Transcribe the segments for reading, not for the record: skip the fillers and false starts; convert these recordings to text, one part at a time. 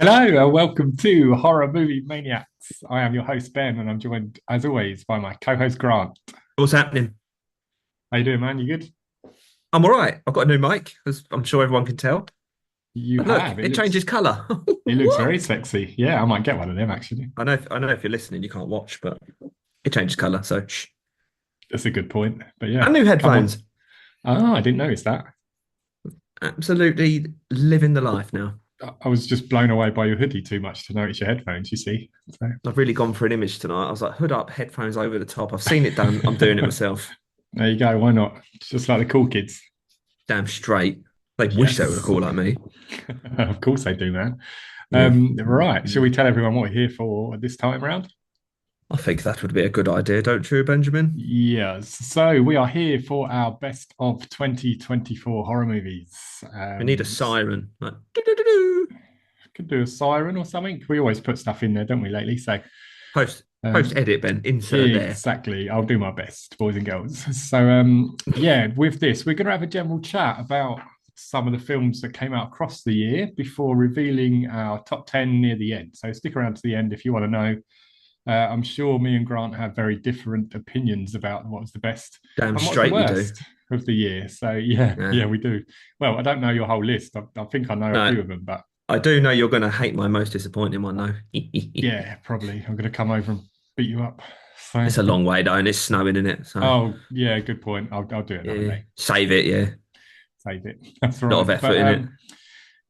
Hello, and welcome to Horror Movie Maniacs. I am your host Ben, and I'm joined, as always, by my co-host Grant. What's happening? How you doing, man? You good? I'm all right. I've got a new mic, as I'm sure everyone can tell. You And look, have. it changes colour. It looks What? very sexy. Yeah, I might get one of them actually. I know if you're listening, you can't watch, but it changes colour. So, shh. That's a good point. But And yeah, new come on. headphones. Oh, I didn't notice that. Absolutely living the life now. I was just blown away by your hoodie too much to notice your headphones. You see, so I've really gone for an image tonight. I was like, hood up, headphones over the top. I've seen it done. I'm doing it myself. there you go. Why not? It's just like the cool kids. Damn straight. They wish they were Yes, cool like me. of course they do, man. Yeah. Right. Shall we tell everyone what we're here for this time around? I think that would be a good idea, don't you, Benjamin? Yes. So we are here for our best of 2024 horror movies. We need a siren. Like, doo-doo-doo-doo. Could do a siren or something. We always put stuff in there, don't we, lately? So Post um, post edit, Ben. Insert there. exactly. I'll do my best, boys and girls. So yeah, with this, we're going to have a general chat about some of the films that came out across the year before revealing our top 10 near the end. So stick around to the end if you want to know. I'm sure me and Grant have very different opinions about what was the best Damn and what's the straight we do. worst of the year. So yeah, Yeah. yeah, we do. Well, I don't know your whole list. I think I know a No, few of them, but I do know you're going to hate my most disappointing one, though. yeah, probably I'm going to come over and beat you up. So It's a long way down. It's snowing in it, so oh yeah, good point. I'll do it another yeah, day. save it. Yeah, Save it. That's a lot right. of effort But in it.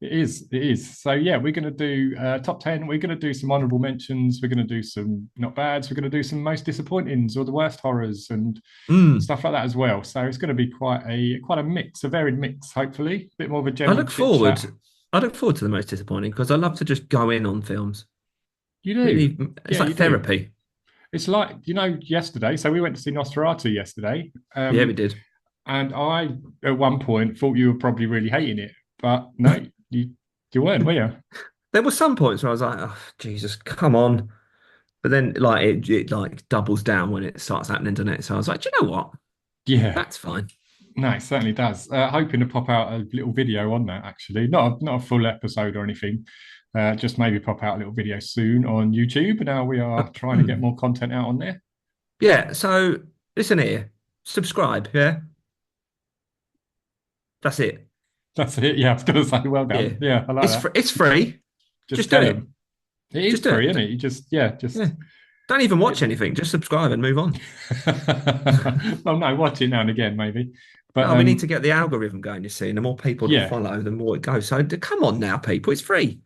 it is. It is. So yeah, we're going to do top 10. We're going to do some honorable mentions. We're going to do some not bads. We're going to do some most disappointings or the worst horrors and Mm. stuff like that as well. So it's going to be quite a mix, a varied mix. Hopefully, a bit more of a I general look chit chat. forward. I look forward to the most disappointing because I love to just go in on films. You do. Really, it's Yeah, like you do. therapy. It's like yesterday. So we went to see Nosferatu yesterday, Yeah, we did. and I at one point thought you were probably really hating it, but no, you weren't, were you? There were some points where I was like, "Oh, Jesus, come on!" But then, like, it like doubles down when it starts happening, doesn't it? So I was like, "Do you know what? Yeah. That's fine." No, it certainly does. Hoping to pop out a little video on that actually, not a full episode or anything. Just maybe pop out a little video soon on YouTube. Now we are trying to get Hmm. more content out on there. Yeah. So listen here, subscribe. Yeah, that's it. That's it. Yeah, I was going to say, well Yeah, done. Yeah, I like that. it's free. Just Just do tell it. them it is Just do free, isn't it. it? You just yeah, Yeah. just Don't even watch it. anything. Just subscribe and move on. Well, no, watch it now and again maybe, but No, we need to get the algorithm going, you see. And the more people that yeah, follow, the more it goes. So come on now, people. It's free.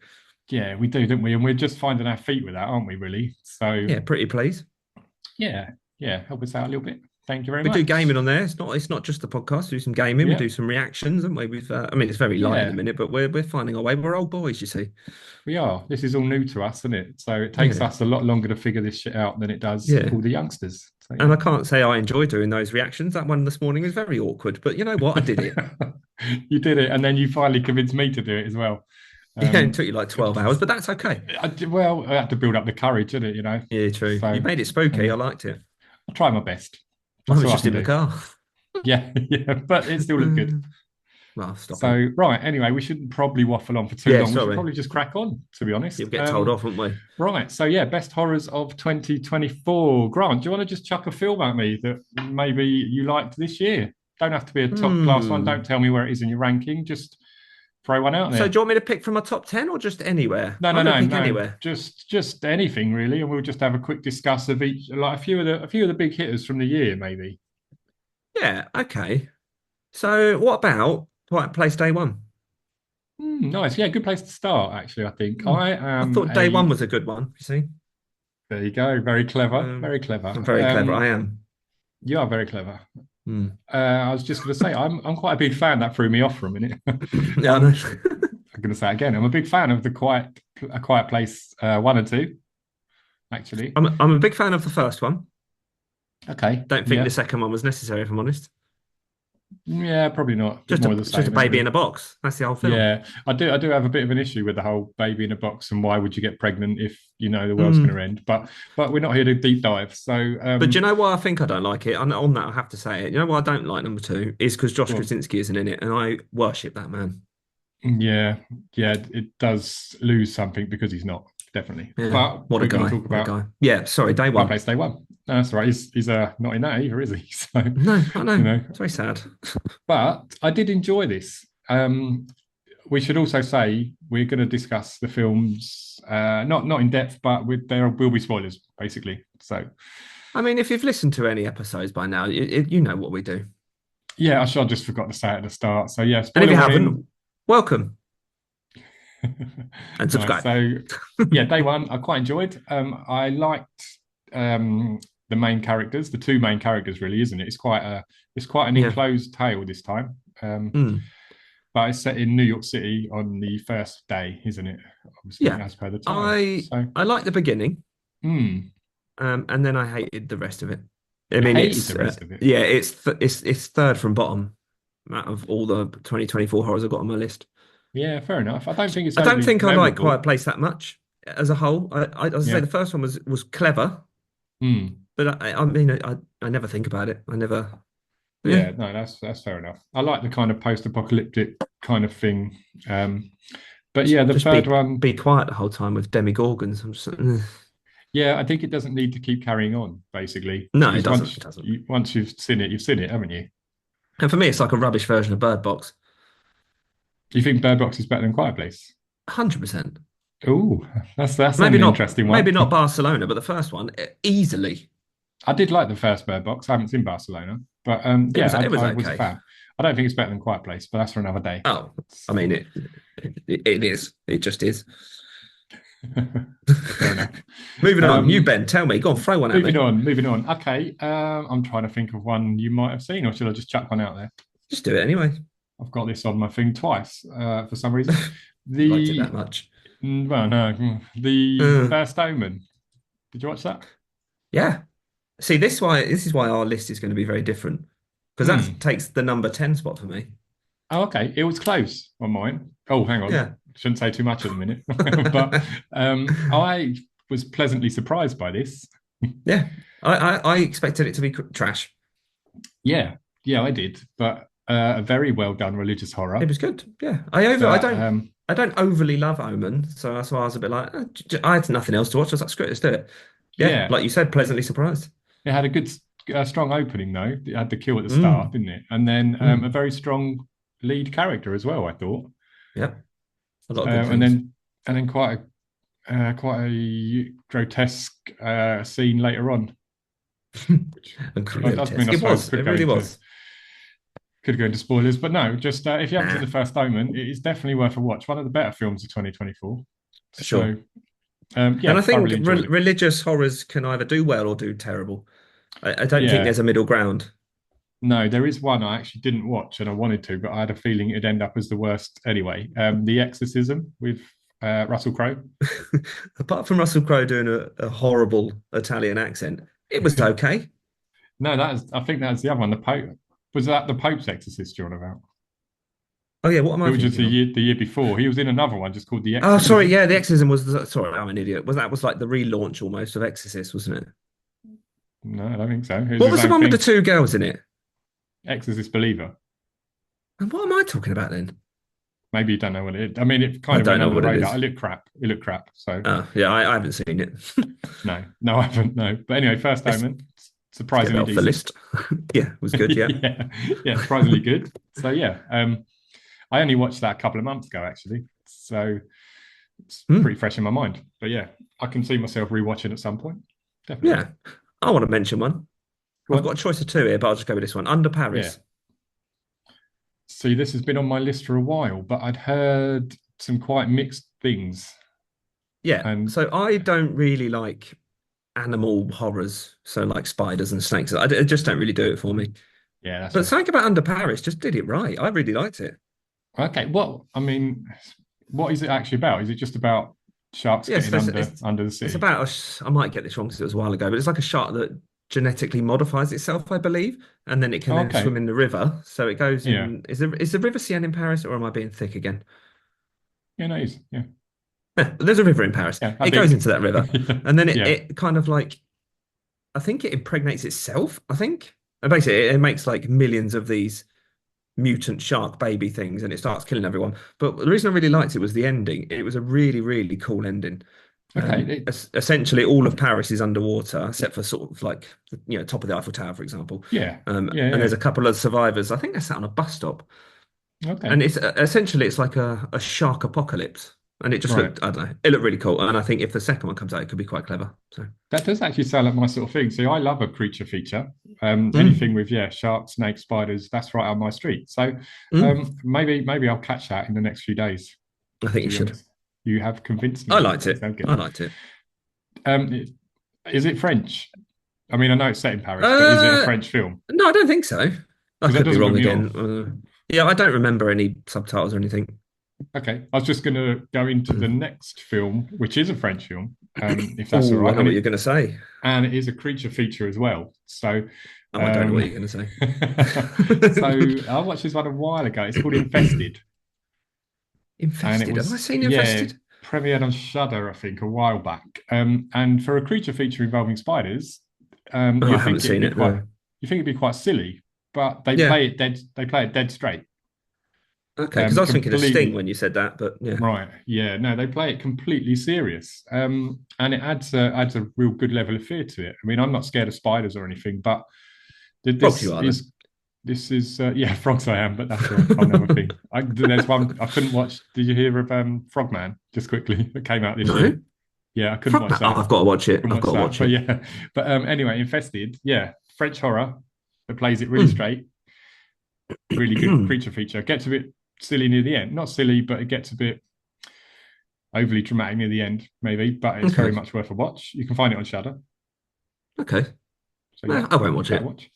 yeah, we do, don't we? And we're just finding our feet with that, aren't we? Really? So Yeah, pretty please. yeah, yeah, help us out a little bit. Thank you very We do much. gaming on there. It's not just the podcast. We do some gaming. We Yeah, do some reactions, and we've. I mean, it's very light at the yeah. minute, but we're finding our way. We're old boys, you see. We are. This is all new to us, isn't it? So it takes Yeah, us a lot longer to figure this shit out than it does yeah. all the youngsters. So And I can't say I enjoy doing those reactions. That one this morning was very awkward, but you know what? I did it. yeah, you did it, and then you finally convinced me to do it as well. Yeah, it Um, took you like 12 hours, but that's okay. well, I had to build up the courage, didn't it? Yeah, true. So You made it spooky. I yeah, liked it. I'll try my best. I That's was all I just can in the do. car. Yeah, yeah, but it still looked good. Well, stop it. So right, anyway, we shouldn't probably waffle on for too Yeah, long. We should sorry. probably just crack on, to be honest. You'll get told off, won't we? Right, so yeah, best horrors of 2024. Grant, do you want to just chuck a film at me that maybe you liked this year? Don't have to be a top class one. Don't Hmm. tell me where it is in your ranking. Just throw one out So there. do you want me to pick from my top 10 or just anywhere? No, no, I'm going to no, pick no. anywhere. Just anything really, and we'll just have a quick discuss of each, like a few of the big hitters from the year, maybe. Yeah, okay. So what about Quiet Place Day One? Nice, yeah, good place to start. Actually, I think Hmm. I I am thought Day One a. was a good one, you see. There you go. Very clever. Um, Very clever. I'm very clever. I am. You are very clever. Hmm. I was just going to say I'm quite a big fan. That threw me off for a minute. Yeah, I know. I'm going to say it again. I'm a big fan of A Quiet Place 1 and 2. Actually, I'm a big fan of the first one. okay, Don't think yeah, the second one was necessary, if I'm honest. yeah, probably not. A bit Just a more of the it's just a same, isn't baby in it? a box. That's the whole film. Yeah, I do have a bit of an issue with the whole baby in a box and why would you get pregnant if you know the world's going to Hmm. end. But we're not here to deep dive. So But do you know why I think I don't like it? On that, I have to say it. You know why I don't like number two is because Josh go on. Krasinski isn't in it, and I worship that man. Yeah, yeah, it does lose something because he's not, definitely. Yeah, But what a we're going to guy, talk what a about guy. Yeah, sorry, day one. Fireplace Day One. No, that's right. He's not in that either, is he? So, No, I you know. know, It's very sad. but I did enjoy this. We should also say we're going to discuss the films, not in depth, but there will be spoilers, basically. So, I mean, if you've listened to any episodes by now, you know what we do. yeah, I just forgot to say at the start. So, yeah, And if spoiler you warning. haven't, welcome and Nice. subscribe. So, yeah, day one, I quite enjoyed. I liked the main characters, the two main characters, really, isn't it? It's quite an Yeah. enclosed tale this time. Mm. But it's set in New York City on the first day, isn't it? Obviously, Yeah. as per the title. I So, I like the beginning, hmm, and then I hated the rest of it. I you mean, hated it's the rest of it. yeah, it's third from bottom out of all the 2024 horrors I've got on my list. Yeah, fair enough. I don't think it's I don't overly think I like Quiet memorable. Place that much as a whole. As I say, Yeah. the first one was clever, Hmm. but I mean, I never think about it. I never, yeah, Yeah, no, that's fair enough. I like the kind of post-apocalyptic kind of thing. But yeah, the just third one, be quiet the whole time with Demigorgons. I'm just, yeah, I think it doesn't need to keep carrying on, basically, no, it because doesn't. It doesn't. once you've seen it, haven't you? And for me, it's like a rubbish version of Bird Box. Do you think Bird Box is better than Quiet Place? 100%. Oh, that's an interesting Maybe one. not Barcelona, but the first one easily. I did like the first Bird Box. I haven't seen Barcelona, but yeah, It was I was a okay. fan. I don't think it's better than Quiet Place, but that's for another day. Oh, I mean it is. It just is. Fair enough. Moving on, you Um, Ben, tell me. Go on, throw one at me. moving on. Okay, I'm trying to think of one you might have seen, or should I just chuck one out there? Just do it anyway. I've got this on my thing twice for some reason. You liked it The that much. well, no, the Uh, First Omen. Did you watch that? yeah. See, this is why our list is going to be very different because that Hmm. takes the number 10 spot for me. Oh, okay. It was close on mine. Oh, hang on. Yeah. Shouldn't say too much at the minute. But I was pleasantly surprised by this. Yeah. I expected it to be trash. Yeah, yeah, I did. But a very well done religious It horror was good. Yeah. that I don't overly love Omen, so that's why I was a bit like I had nothing else to watch. I was like, screw it, let's do it. Yeah, yeah, like you said, pleasantly surprised. it had a good, strong opening though. It had the kill at the start, Mm, didn't it? And then a mm. very strong lead character as well, I thought. Yep. A lot of good Um, and things. then and then quite a grotesque scene later on, which And I mean, grotesque. I It suppose was. It really was. could go into spoilers, but no, just if you haven't seen Nah, the first Omen, it is definitely worth a watch. One of the better films of 2024. for sure. So And yeah, I think thoroughly enjoyed it. religious horrors can either do well or do terrible. I don't think Yeah, there's a middle ground. no, there is one I actually didn't watch and I wanted to, but I had a feeling it'd end up as the worst anyway. The Exorcism with Russell Crowe. Apart from Russell Crowe doing a horrible Italian accent, it was okay. No, I think that's the other one. The Pope was that the Pope's Exorcist you're on about? Oh yeah, what am It I was just thinking of? the year before. He was in another one just called The Oh, sorry, Exorcism. yeah, The Exorcism sorry, I'm an idiot. Was like the relaunch almost of Exorcist, wasn't it? No, I don't think so. It was What his was the own one with the thing. two girls in it? Exorcist Believer. And what am I talking about then? Maybe you don't know what it is. I mean, it I kind of don't went know under the what it radar. is. It looked crap. It looked crap. So Oh, yeah, I haven't seen it. no, I haven't. No. But anyway, First Let's, Omen, let's get that surprisingly off the decent. list. Yeah, it was good, yeah. Yeah, yeah, surprisingly good. So yeah, I only watched that a couple of months ago actually. So it's Hmm. pretty fresh in my mind. But yeah, I can see myself rewatching at some point. Definitely. Yeah. I want to mention one. Go I've got a on. choice of two here, but I'll just go with this one. Under Yeah. Paris. See, this has been on my list for a while, but I'd heard some quite mixed things. Yeah. And So I don't really like animal horrors, so like spiders and snakes. I just don't really do it for me. yeah, that's But fair. something about Under Paris just did it right. I really liked it. Okay, well, I mean, what is it actually about? Is it just about sharks Yes, getting under the it's sea? about I might get this wrong because it was a while ago, but it's like a shark that genetically modifies itself, I believe, and then it can Oh, then swim okay, in the river. So it goes yeah, in. Is the river Seine in Paris, or am I being thick again? yeah, no, yeah, There's a river in Paris. yeah, I It goes think, into that river, and then yeah, it kind of like I think it impregnates itself. I think, and basically it makes like millions of these. mutant shark baby things, and it starts killing everyone. But the reason I really liked it was the ending. It was a really, really cool ending. Okay. It, Essentially, all of Paris is underwater, except for sort of like top of the Eiffel Tower, for example. yeah. Yeah. And Yeah. there's a couple of survivors. I think they're sat on a bus stop, Okay. and it's essentially it's like a shark apocalypse. And it just Right. looked, I don't know, it looked really cool. And I think if the second one comes out, it could be quite clever. So, That does actually sound like my sort of thing. See, I love a creature feature. Anything mm, with sharks, snakes, spiders. That's right on my street. So mm, maybe I'll catch that in the next few days. I think To you be should. honest, you have convinced I me. liked That it. sounds good. I liked it. Um, is it French? I mean, I know it's set in Paris, but is it a Uh, French film? no, I don't think so. I Because that could be doesn't put wrong me off. again. Yeah, I don't remember any subtitles or anything. Okay, I was just going to go into the Mm. next film, which is a French film, if that's all Oh, I right, know what you're going to say. and it is a creature feature as well. So, Oh, I don't know what um, you're going to so say. I watched this one a while ago. It's called Infested, and it Infested. Have I was seen Infested? premiered on Shudder, I think, a while back. And for a creature feature involving spiders, Oh, I haven't seen it. No. you think it'd be quite silly, but they Yeah. play it dead. They play it dead straight. Okay. Because I was thinking of Sting Completely when you said that, but yeah. right. Yeah, no, they play it completely serious. And it adds a real good level of fear to it. I mean, I'm not scared of spiders or anything, but Frogs, this you are then. is yeah, frogs I am, but that's a whole other thing. There's one I couldn't watch. Did you hear of Frogman? Just quickly, it came out this year. No. Yeah, I couldn't watch Oh, that. I've got to watch it. Couldn't I've watch got to that. watch But it. yeah, but anyway, Infested. Yeah, French horror that plays it really Mm. straight. Really good creature feature. Gets a bit silly near the end. Not silly, but it gets a bit overly dramatic near the end, maybe. But it's very Okay. much worth a watch. You can find it on Shudder. Okay. So yeah, No, I won't give watch that a it. watch.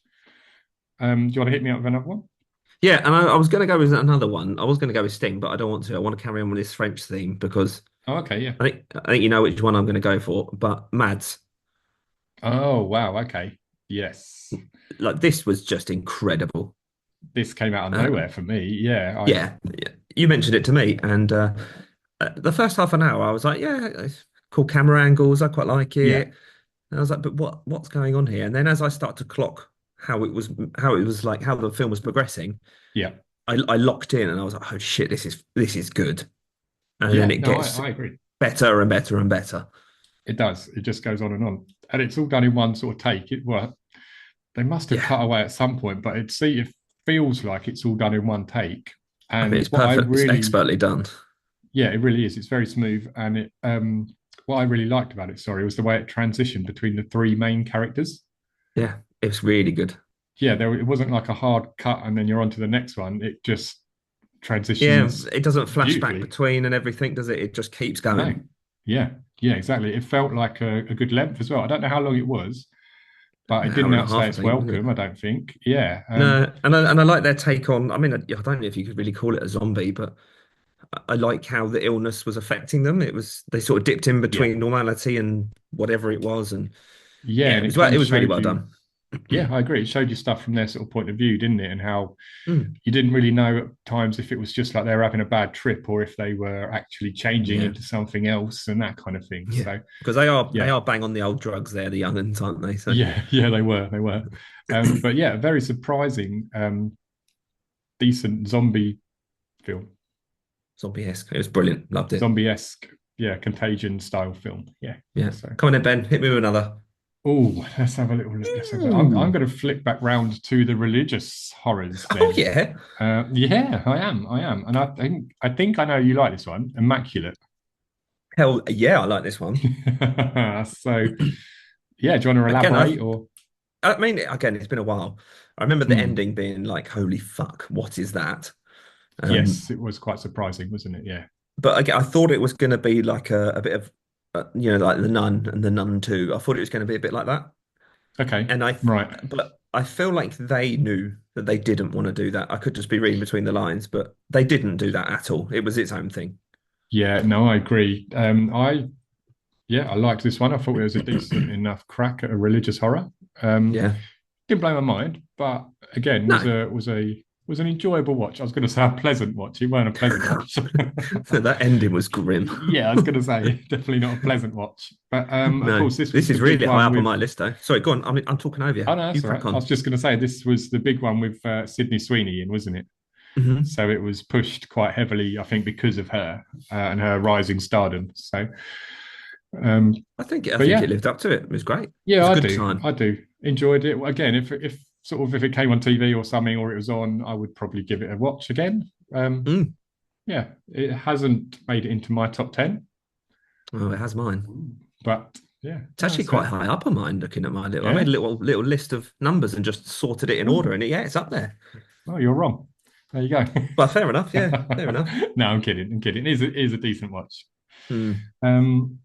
Do you want to hit me up with another one? Yeah, and I was going to go with another one. I was going to go with Sting, but I don't want to. I want to carry on with this French theme because Oh, okay, yeah. I think you know which one I'm going to go for. But Mads, Oh, wow. Okay. Yes. like this was just incredible. This came out of nowhere Um, for me. Yeah. yeah, you mentioned it to me, and the first half an hour, I was like, yeah, it's cool camera angles. I quite like Yeah. it. And I was like, but what's going on here? And then as I start to clock how it was like how the film was progressing, Yeah. I locked in and I was like, oh shit, this is good. And then Yeah. it No, gets I agree. better and better and better. It does. It just goes on. And it's all done in one sort of take. They must have Yeah, cut away at some point, but it feels like it's all done in one take. I mean And it's perfect. It's expertly done. yeah, it really is. It's very smooth. And what I really liked about it, sorry, was the way it transitioned between the three main characters. Yeah, it's really good. Yeah, it wasn't like a hard cut and then you're on to the next one. It just Yeah, transitions it doesn't flash back beautifully. between and everything, does it? It just keeps No, going. yeah, yeah, exactly. It felt like a good length as well. I don't know how long it was, but An it hour didn't and a outstay half, I its think, wasn't it? welcome, I don't think. Yeah. No, and I like their take on. I mean, I don't know if you could really call it a zombie, but I like how the illness was affecting them. It was they sort of dipped in Yeah. between normality and whatever it was, and Yeah, yeah, and it it kind of was really showed well you. done. Yeah, I agree. It showed you stuff from their sort of point of view, didn't it? And how Mm, you didn't really know at times if it was just like they were having a bad trip or if they were actually changing yeah, into something else and that kind of thing. yeah, So because they yeah, are bang on the old drugs there, the youngins, aren't they? So yeah, yeah, they were. But yeah, very surprising, decent zombie film, zombie-esque. It was brilliant. Loved it. zombie-esque, yeah, contagion style film. Yeah. Yeah. So Come on then, Ben. Hit me with another. oh, let's have a little look. Let's have I'm Ooh. going to flip back round to the religious horrors Oh then. yeah. Yeah, I am, and I think I know you like this one, Immaculate. Hell yeah, I like this one. So yeah, do you want to Again, elaborate or I mean, again, it's been a while. I remember the Hmm. ending being like, "Holy fuck, what is that?" Um, Yes, it was quite surprising, wasn't it? Yeah. but again, I thought it was going to be like a bit of, like the Nun and the Nun 2. I thought it was going to be a bit like that, Okay. and Right. but I feel like they knew that they didn't want to do that. I could just be reading between the lines, but they didn't do that at all. It was its own thing. Yeah, no, I agree. I liked this one. I thought it was a decent enough crack at a religious horror. Um, Yeah. didn't blow my mind, but again, No, was an enjoyable watch. I was going to say a pleasant watch. It weren't a pleasant watch. that ending was grim. Yeah, I was going to say definitely not a pleasant watch. But of No, course, this was this the is big really high one up on with. my list, though. Sorry, go on. I'm talking over you. Oh no, You that's all right. crack I was on. just going to say this was the big one with Sydney Sweeney in, wasn't it? Hmm. So it was pushed quite heavily, I think, because of her and her rising stardom. So, um, I but think yeah, it lived up to it. It was great. It yeah, was a I good do, time. I do enjoyed it. Again, if sort of if it came on TV or something, or it was on, I would probably give it a watch again. Mm. Yeah, it hasn't made it into my top 10, Oh, it has mine. but yeah, It's no, actually so quite high up on mine. Looking at my little, I made yeah. a little list of numbers and just sorted it in order, Oh, and yeah, it's up there. oh, you're wrong. There you go. But fair enough. Yeah, fair enough. No, I'm kidding. I'm kidding. It is a decent watch. Hmm. Um,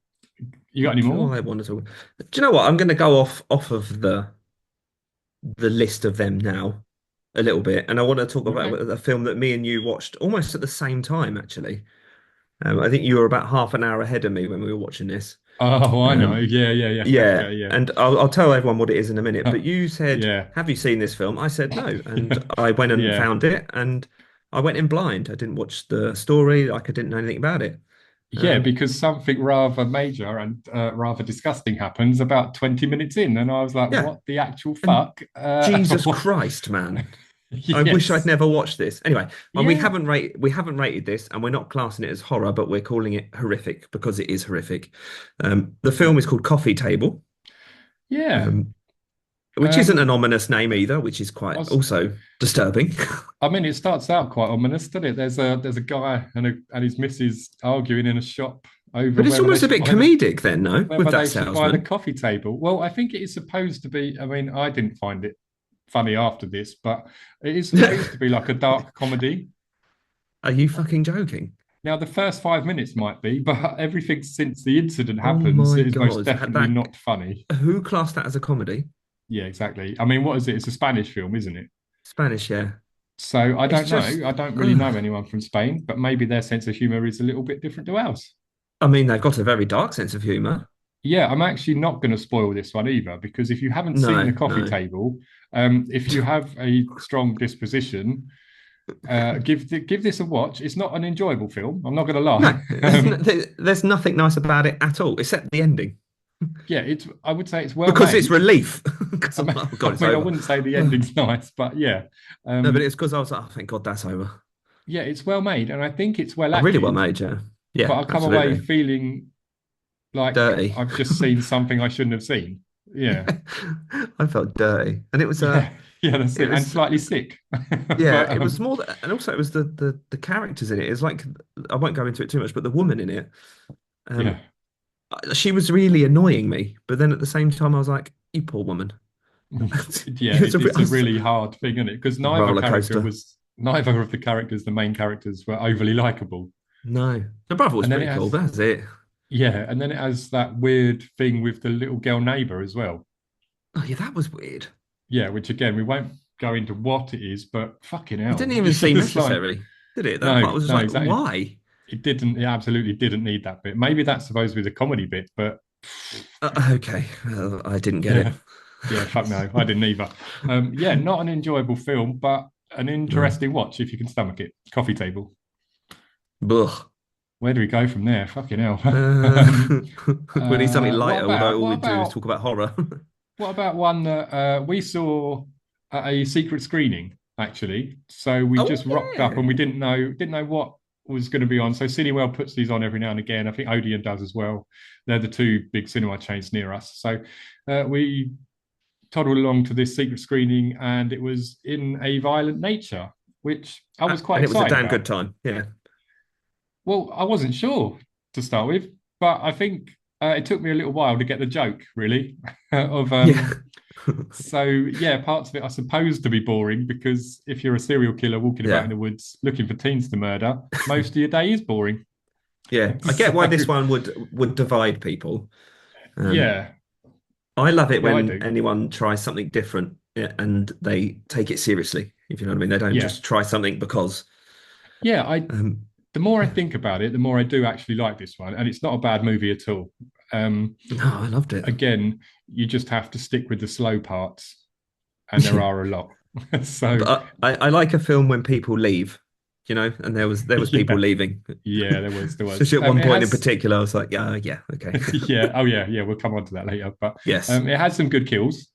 you got any Do more? I want to talk? Do you know what? I'm going to go off of the list of them now a little bit, and I want to talk about Okay. a film that me and you watched almost at the same time, actually. I think you were about half an hour ahead of me when we were watching this. Oh, I know. Um, Yeah, yeah, yeah. yeah, Okay, and I'll tell everyone what it is in a minute. But yeah. you said, Yeah. "Have you seen this film?" I said no, and I went and Yeah. found it, and I went in blind. I didn't watch the story, like I didn't know anything about it. Yeah, Um, because something rather major and rather disgusting happens about 20 minutes in. And I was like, yeah, what the actual and fuck? Jesus Christ, man. I wish I'd Yes. never watched this. Anyway, and Yeah. we haven't rated this, and we're not classing it as horror, but we're calling it horrific because it is horrific. The film is called Coffee Table, Yeah. um, which isn't an Um, ominous name either, which is I quite was, also disturbing. I mean, it starts out quite ominous, doesn't it? There's a guy and his missus arguing in a shop over But it's almost a bit comedic then, no, with whether that they should buy the salesman. coffee table. Well, I think it is supposed to be. I mean, I didn't find it funny after this, but it is supposed to be like a dark comedy. Are you fucking joking? Now, the first 5 minutes might be, but everything since the incident Oh happens my is most God. definitely not funny. Who classed that as a comedy? Yeah, exactly. I mean, what is it? It's a Spanish film, isn't it? Spanish, yeah. So I It's don't know. just, I don't really know ugh. anyone from Spain, but maybe their sense of humor is a little bit different to ours. I mean, they've got a very dark sense of humor. Yeah, I'm actually not going to spoil this one either, because if you haven't seen the No, coffee no. table, if you have a strong disposition, give this a watch. It's not an enjoyable film. I'm not going to No, lie. there's nothing nice about it at all, except the ending. Yeah, it's. I would say it's well Because it's made. relief. Because I I'm mean, like, oh I God, it's mean, I over. wouldn't say the No, ending's nice, but yeah, but um, it's because I was like, oh, thank God that's over. yeah, it's well made, and I think it's well Oh, really well acted. made, yeah. But Yeah, I come away absolutely. feeling like Dirty. I've just seen something I shouldn't have seen. Yeah, I felt dirty. And yeah, yeah. That's it it, and was slightly sick. yeah, But it was more and also it was the characters in it. It's like I won't go into it too much, but the woman in it, yeah, um, she was really annoying me. But then at the same time, I was like, "You poor woman." yeah. It's It's I a was really hard thing, isn't it? Because roller coaster. neither of the characters, the main characters, were overly likable. No, the brother was And then pretty it cool. has, But that's it. yeah, and then it has that weird thing with the little girl neighbor as well. Oh yeah, that was weird. Yeah, which again, we won't go into what it is, but fucking It hell. didn't even It's seem just like, necessary, did it? That no, part was just no, like, exactly. why? It absolutely didn't need that bit. Maybe that's supposed to be the comedy bit, but Okay, well, I didn't get it. yeah, yeah, fuck no, I didn't either. Yeah, not an enjoyable film, but an No. interesting watch if you can stomach it. Coffee table. Ugh. Where do we go from there? Fucking hell. Uh, we need something What lighter, although about all what we do is about talk about horror. what about one that we saw at a secret screening, actually? So we Oh just rocked up yeah. and we didn't know what was going to be on. So Cinewell puts these on every now and again. I think Odeon does as well. They're the two big cinema chains near us. So we toddled along to this secret screening, and it was in a violent nature, which I was quite And it was a excited damn good about. time. Yeah. Well, I wasn't sure to start with, but I think it took me a little while to get the joke, really, of Yeah. so yeah, parts of it are supposed to be boring because if you're a serial killer walking about in Yeah. the woods looking for teens to murder, most of your day is boring. Yeah. I get So why this one would divide people. Um, yeah, I love it yeah, I when do. anyone tries something different, yeah, and they take it seriously, if you know what I mean. They don't Yeah, just try something because yeah. I um The more I yeah. think about it, the more I do actually like this one, and it's not a bad movie at all. Um, No, I loved it. Again, you just have to stick with the slow parts, and there are a lot. So But I like a film when people leave, and there was people yeah, leaving. yeah, there was. Especially at one It point in has, particular, I was like, yeah, yeah, okay. yeah, oh yeah, yeah. We'll come on to that later, but Yes. it has some good kills.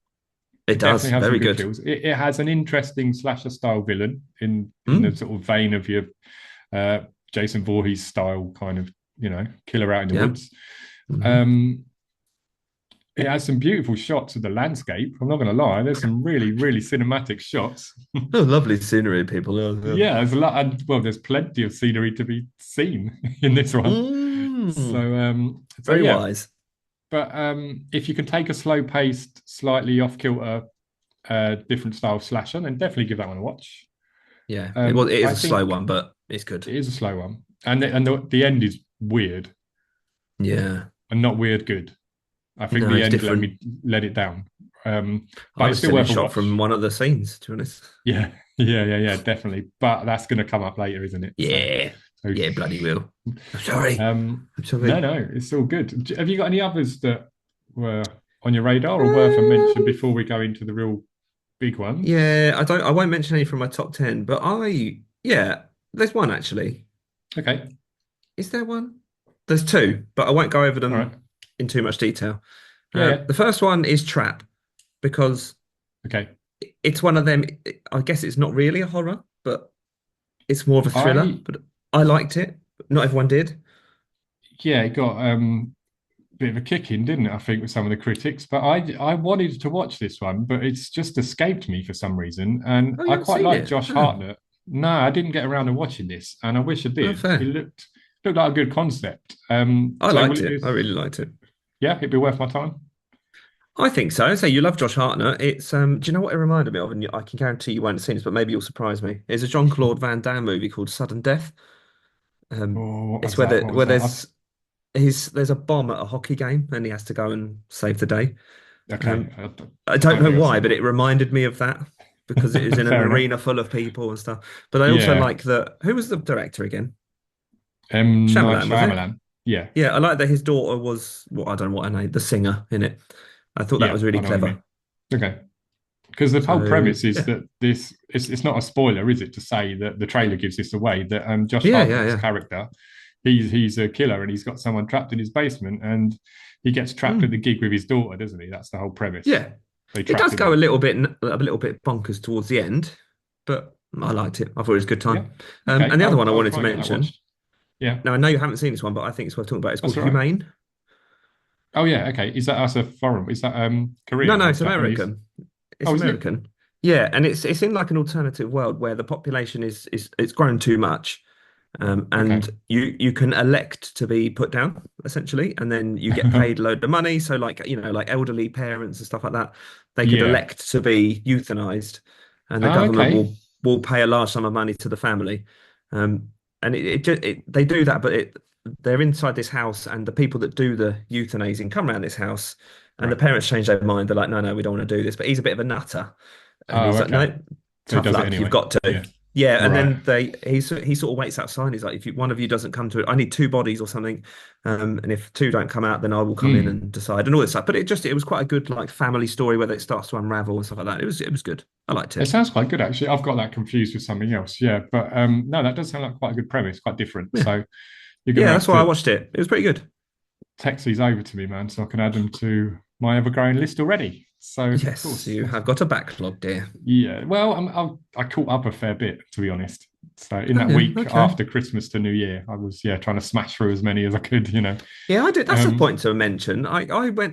It It definitely does. has some Very good good. kills. It has an interesting slasher style villain in the Mm, sort of vein of your uh, Jason Voorhees style kind of killer out in the yeah. woods. Hmm. Um, it has some beautiful shots of the landscape. I'm not going to lie. There's some really, really cinematic shots. Oh, lovely scenery, people. Yeah, Yeah, there's a lot, and well, there's plenty of scenery to be seen in this yeah. one. So Very yeah, wise. but if you can take a slow-paced, slightly off-kilter, different style slasher, then definitely give that one a watch. Yeah. It is I a slow think one, but it's good. it is a slow one, and the end is weird Yeah. and not weird good. I think No, the it's end different. let it down, I but it's was still still in worth a shock from watch. one of the scenes, to be honest. Yeah, yeah, definitely. But that's going to come up later, isn't it? Yeah. So Yeah, bloody will. I'm sorry. um, I'm no, sorry. no, it's all good. Have you got any others that were on your radar or worth a mention before we go into the real big ones? Yeah, I won't mention any from my top 10, but yeah, there's one actually. Okay, Is there one? There's two, but I won't go over all right. them in too much detail. Yeah, yeah. The first one is Trap because Okay. it's one of them. I guess it's not really a horror, but it's more of a thriller. I But I liked it. Not everyone did. yeah, it got a bit of a kick in, didn't it? I think with some of the critics, but I wanted to watch this one, but it's just escaped me for some reason, and Oh, you I haven't quite seen like it? Josh Oh, Hartnett. No, I didn't get around to watching this, and I wish I oh, did. It fair. looked like a good concept. I So will liked it it. be? I really liked it. Yeah, it'd be worth my time. I think so. So you love Josh Hartnett. It's do you know what it reminded me of? And I can guarantee you won't have seen this, but maybe you'll surprise me. It's a Jean-Claude Van Damme movie called Sudden Death. Oh, what It's was that? What was where that? there's a bomb at a hockey game and he has to go and save the day. Okay, Um, I don't don't know think I've why, seen but it reminded me of that because it is that. in an Fair enough. arena full of people and stuff. But I also Yeah, like that. Who was the director again? Night Shyamalan, was it? Shyamalan. Yeah, Yeah, I like that his daughter was what I don't know what her name, the singer in it. I thought that yeah, was really I know what you clever. mean. Okay. Because the whole So premise is yeah, that it's not a spoiler, is it, to say that the trailer gives this away that Josh Hartnett's yeah. character, he's a killer and he's got someone trapped in his basement and he gets trapped at the Mm, gig with his daughter, doesn't he? That's the whole premise. yeah. They It trap does him go in. a little bit bonkers towards the end, but I liked it. I thought it was a good Yeah. time. Okay. And the other one I I'll wanted try to and get that mention. watched. Yeah. Now I know you haven't seen this one, but I think it's worth talking about. It's called That's all right. Humane. Oh yeah, okay. Is that us a foreign? Is that No, Korean no, or it's Japanese? American. It's Oh, isn't it? American. Yeah, and it's in like an alternative world where the population is it's grown too much. Okay. And you can elect to be put down essentially, and then you get paid a load of money. So like like elderly parents and stuff like that, they could Yeah. elect to be euthanized, and the Oh, government okay. will pay a large sum of money to the family. Um, and they do that, but they're inside this house, and the people that do the euthanizing come around this house, and the Right. parents change their mind. They're like, no, no, we don't want to do this. But he's a bit of a nutter, and Oh, he's like, okay. no, So he tough does it luck, you've anyway. got to. Yeah. Yeah, and Right. then he sort of waits outside. He's like, if one of you doesn't come to it, I need two bodies or something. And if two don't come out, then I will come in Hmm. and decide and all this stuff. But it was quite a good like family story where it starts to unravel and stuff like that. It was good. I liked It it. sounds quite good, actually. I've got that confused with something else. Yeah, but no, that does sound like quite a good premise, quite different. Yeah, So you're going to yeah, have that's why I to watched it. It was pretty good. text these over to me, man, so I can add them to my ever-growing list already. So, of Yes, course, you have got a backlog, dear. yeah. Well, I caught up a fair bit, to be honest. So in Oh that yeah, week okay. after Christmas to New Year, I was trying to smash through as many as I could. Yeah, I did. That's a Um, point to mention. I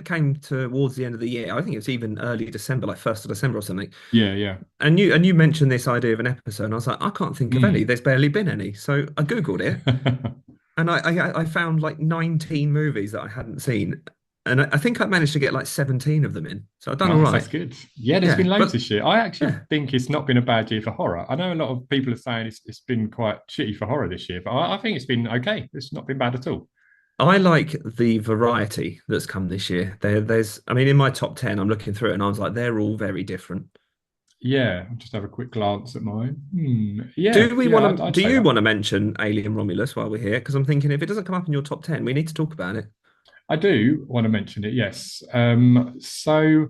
came towards the end of the year. I think it was even early December, like 1st of December or something. yeah. And you mentioned this idea of an episode, and I was like, I can't think of any. Mm. There's barely been any. So I Googled it. And I found like 19 movies that I hadn't seen. And I think I managed to get like 17 of them in. So I've done all Nice, that's right. good. Yeah, there's been Yeah. loads But this year. I actually yeah, think it's not been a bad year for horror. I know a lot of people are saying it's been quite shitty for horror this year, but I think it's been okay. It's not been bad at all. I like the variety that's come this year. I mean, in my top 10, I'm looking through it and I was like, they're all very different. Yeah, I'll just have a quick glance at mine. Yeah, I'd Do say you that. want to mention Alien Romulus while we're here? Because I'm thinking if it doesn't come up in your top 10, we need to talk about it. I do want to mention it, yes. So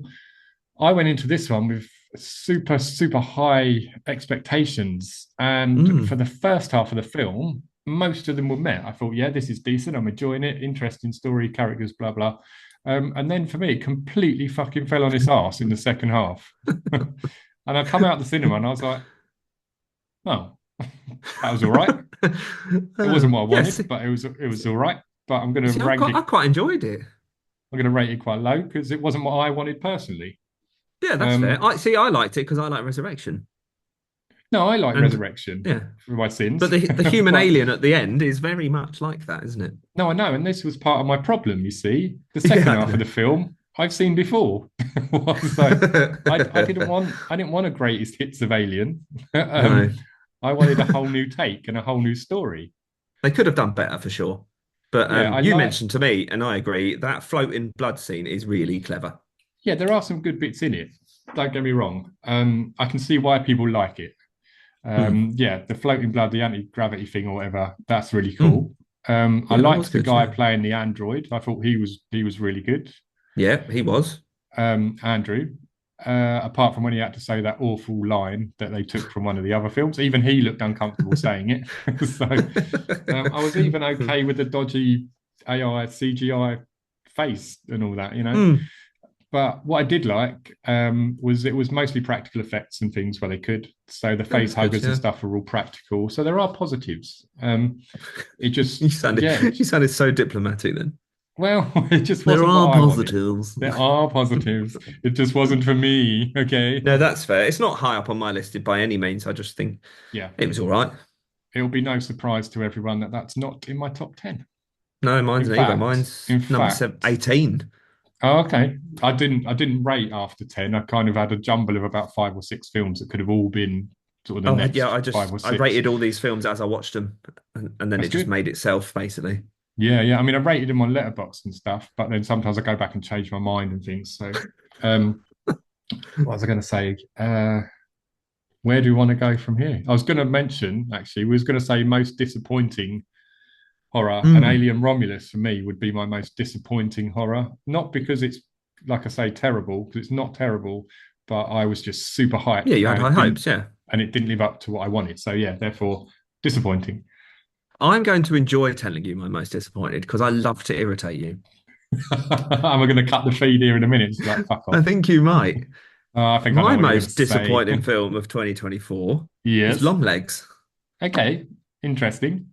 I went into this one with super high expectations. And for Mm, the first half of the film, most of them were met. I thought, yeah, this is decent. I'm enjoying it. Interesting story, characters, blah, blah. And then for me, it completely fucking fell on its arse in the second half. And I come out the cinema and I was like, oh, that was all right. It wasn't what I Yes. wanted, but it was all right. But I'm going You to see, rank I it. quite enjoyed it. I'm going to rate it quite low because it wasn't what I wanted personally. Yeah, that's fair. Um, I liked it because I like Resurrection. no, I like And Resurrection yeah, for my but sins, the human but alien at the end is very much like that, isn't it? no, I know, and this was part of my problem. You see, the second Yeah, I half of know. the film I've seen before, so I didn't want a greatest hits of Alien. No, I wanted a whole new take and a whole new story. they could have done better for sure. But Yeah, I you like. mentioned to me, and I agree, that floating blood scene is really clever. Yeah, there are some good bits in it. Don't get me wrong. I can see why people like it. Mm. Yeah, the floating blood, the anti-gravity thing or whatever, that's really Mm. cool. I Yeah, that was liked the good. guy Yeah, playing the android. I thought he was really good. yeah, he was. Andrew. Apart from when he had to say that awful line that they took from one of the other films, even he looked uncomfortable saying it. So I was even okay with the dodgy AI CGI face and all that. Mm. But what I did like was it was mostly practical effects and things where they could. So the Yeah, face that's good. huggers and Yeah. stuff are all practical. So there are positives. It just, You sounded yeah, you sounded so diplomatic then. well, it just There wasn't what are I wanted. positives. There are positives. It just wasn't for me. Okay. No, that's fair. It's not high up on my list by any means. I just think Yeah. it was all right. It'll be no surprise to everyone that that's not in my top 10. No, In mine's neither. fact, Mine's in number fact, 18. oh, okay. I didn't rate after 10. I kind of had a jumble of about 5 or 6 films that could have all been sort of the Oh, yeah, next five or I six. rated all these films as I watched them, and then That's it just good. made itself basically. Yeah, yeah. I mean, I rated them on Letterboxd and stuff, but then sometimes I go back and change my mind and things. So, um, what was I going to say? Where do we want to go from here? I was going to mention, actually, we was going to say most disappointing horror, and Mm. Alien Romulus for me would be my most disappointing horror. Not because it's, like I say, terrible, because it's not terrible, but I was just super Yeah, hyped you had and high it didn't hopes. Yeah, and it didn't live up to what I wanted. So yeah, therefore disappointing. I'm going to enjoy telling you my most disappointed because I love to irritate you. Am I going to cut the feed here in a minute? It's like fuck I off. think you might. I think I know My what you're going to most say. disappointing film of 2024 is Yes. Longlegs. Okay. Interesting.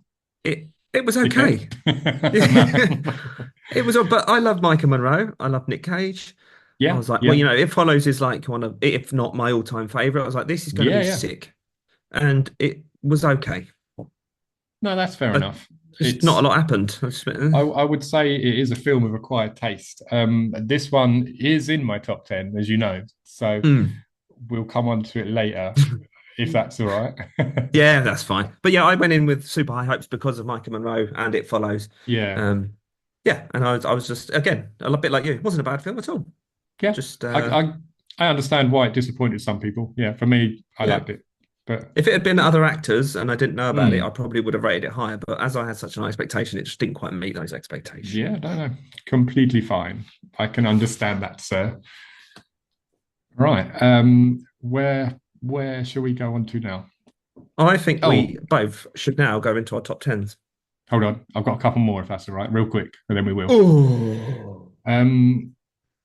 It was Dickhead. okay. No. It was, but I love Micah Monroe. I love Nick Cage. I Yeah. was like, well, Yeah. It Follows is like one of, if not my all-time favorite. I was like, this is going to Yeah. be Yeah. sick, and it was okay. No, that's fair But enough. just not a It's lot happened. I would say it is a film of acquired taste. This one is in my top 10, as you know. So Mm. we'll come on to it later, if that's all right. Yeah, that's fine. But yeah, I went in with super high hopes because of Micah Monroe, and It Follows. Yeah. Um, yeah, and I was just again a bit like you. It wasn't a bad film at all. Yeah. Just I, I I understand why it disappointed some people. Yeah, for me, I yeah. liked it. But If it had been other actors and I didn't know about it, I mm, probably would have rated it higher. But as I had such an expectation, it just didn't quite meet those expectations. yeah, no, no, completely fine. I can understand that, sir. Right. Where shall we go on to now? I think we Oh, both should now go into our top tens. hold on. I've got a couple more if that's all right, real quick, and then we will. Oh, Um,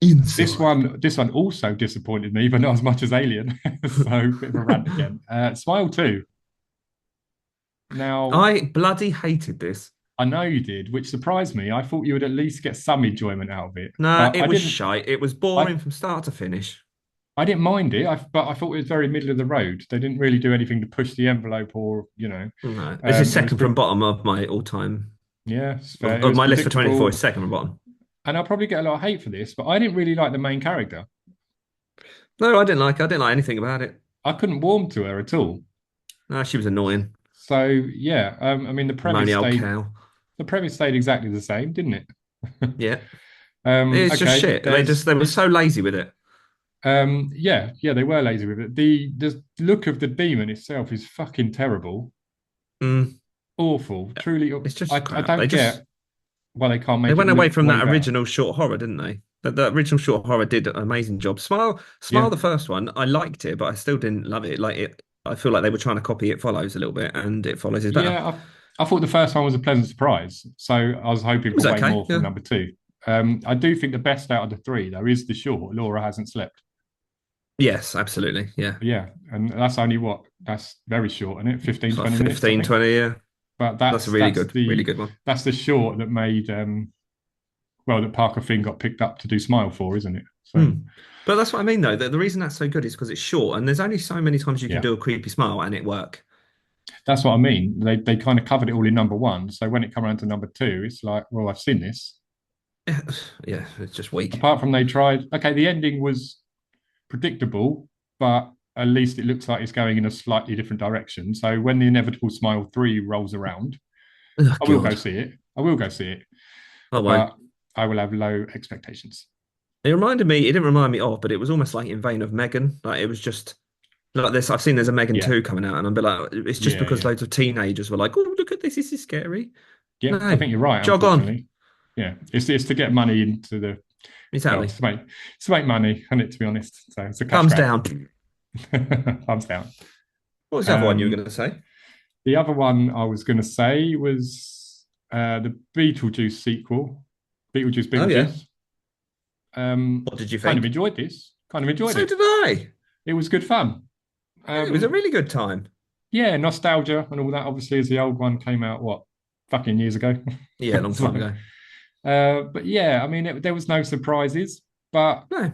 this inside. one, this one also disappointed me, but not as much as Alien. So bit of a rant again. Smile 2. Now, I bloody hated this. I know you did, which surprised me. I thought you would at least get some enjoyment out of it, Nah, but it I was didn't. shite. It was I boring from start to finish. I didn't mind it. But I thought it was very middle of the road. They didn't really do anything to push the envelope, or No, this is it was second from bottom of my all-time yeah, it's fair. It of was my list for 24 is predictable, second from bottom. and I'll probably get a lot of hate for this, but I didn't really like the main character. No, I didn't like her. I didn't like anything about it. I couldn't warm to her at all. No, she was annoying. So yeah, I mean Moany old cow. the premise stayed exactly the same, didn't it? Yeah. It's just Okay, shit. They were so lazy with it. yeah, yeah, they were lazy with it. The look of the demon itself is fucking terrible, Mm, awful, truly. it's I just crap. don't get why they can't They make it went away look from way that better. original short horror, didn't they? The original short horror did an amazing job. Smile, Yeah, the first one, I liked it, but I still didn't love it. Like it, I feel like they were trying to copy It Follows a little bit, and It Follows is better. yeah. I thought the first one was a pleasant surprise, so I was hoping It for was way okay. more from Yeah. number two. I do think the best out of the three, though, is the short. Laura hasn't slept. Yes, absolutely. Yeah. Yeah, and that's only what that's very short, isn't it? It's 15, like 20 minutes, I 15, think. 20. Yeah. But That's a really good one. that's the short that made well that Parker Finn got picked up to do Smile for, isn't it? So Hmm. But that's what I mean, though. The reason that's so good is because it's short, and there's only so many times you can yeah, do a creepy smile and it work. that's what I mean. They kind of covered it all in number one. So when it come around to number two, it's like, well, I've seen this. Yeah, it's just weak. Apart from they tried, okay, the ending was predictable, but at least it looks like it's going in a slightly different direction. So when the inevitable Smile 3 rolls around, Oh I will go God, see it. I will go see it, I won't. but I will have low expectations. It reminded me. It didn't remind me of, but it was almost like in vein of Megan. Like it was just like this. I've seen there's a Megan Yeah, 2 coming out, and I'm be like, it's just yeah, because yeah, loads of teenagers were like, "Oh, look at this. This is scary." yeah. I No, think you're right. jog on. Unfortunately, yeah, it's to get money into the well, Exactly. to make money, and it to be honest. So it's a cash Thumbs grab. down. Thumbs down. What was the other one you were Um, going to say? the other one I was going to say was the Beetlejuice sequel, Beetlejuice, Oh yeah. Beetlejuice. What did you Kind of think? enjoyed this. Kind of enjoyed So it. did I. It was good fun. Yeah, it was a Um, really good time. yeah, nostalgia and all that. Obviously, as the old one came out, what fucking years ago. Yeah, a long time So, ago. but yeah, I mean, there was no surprises. But No,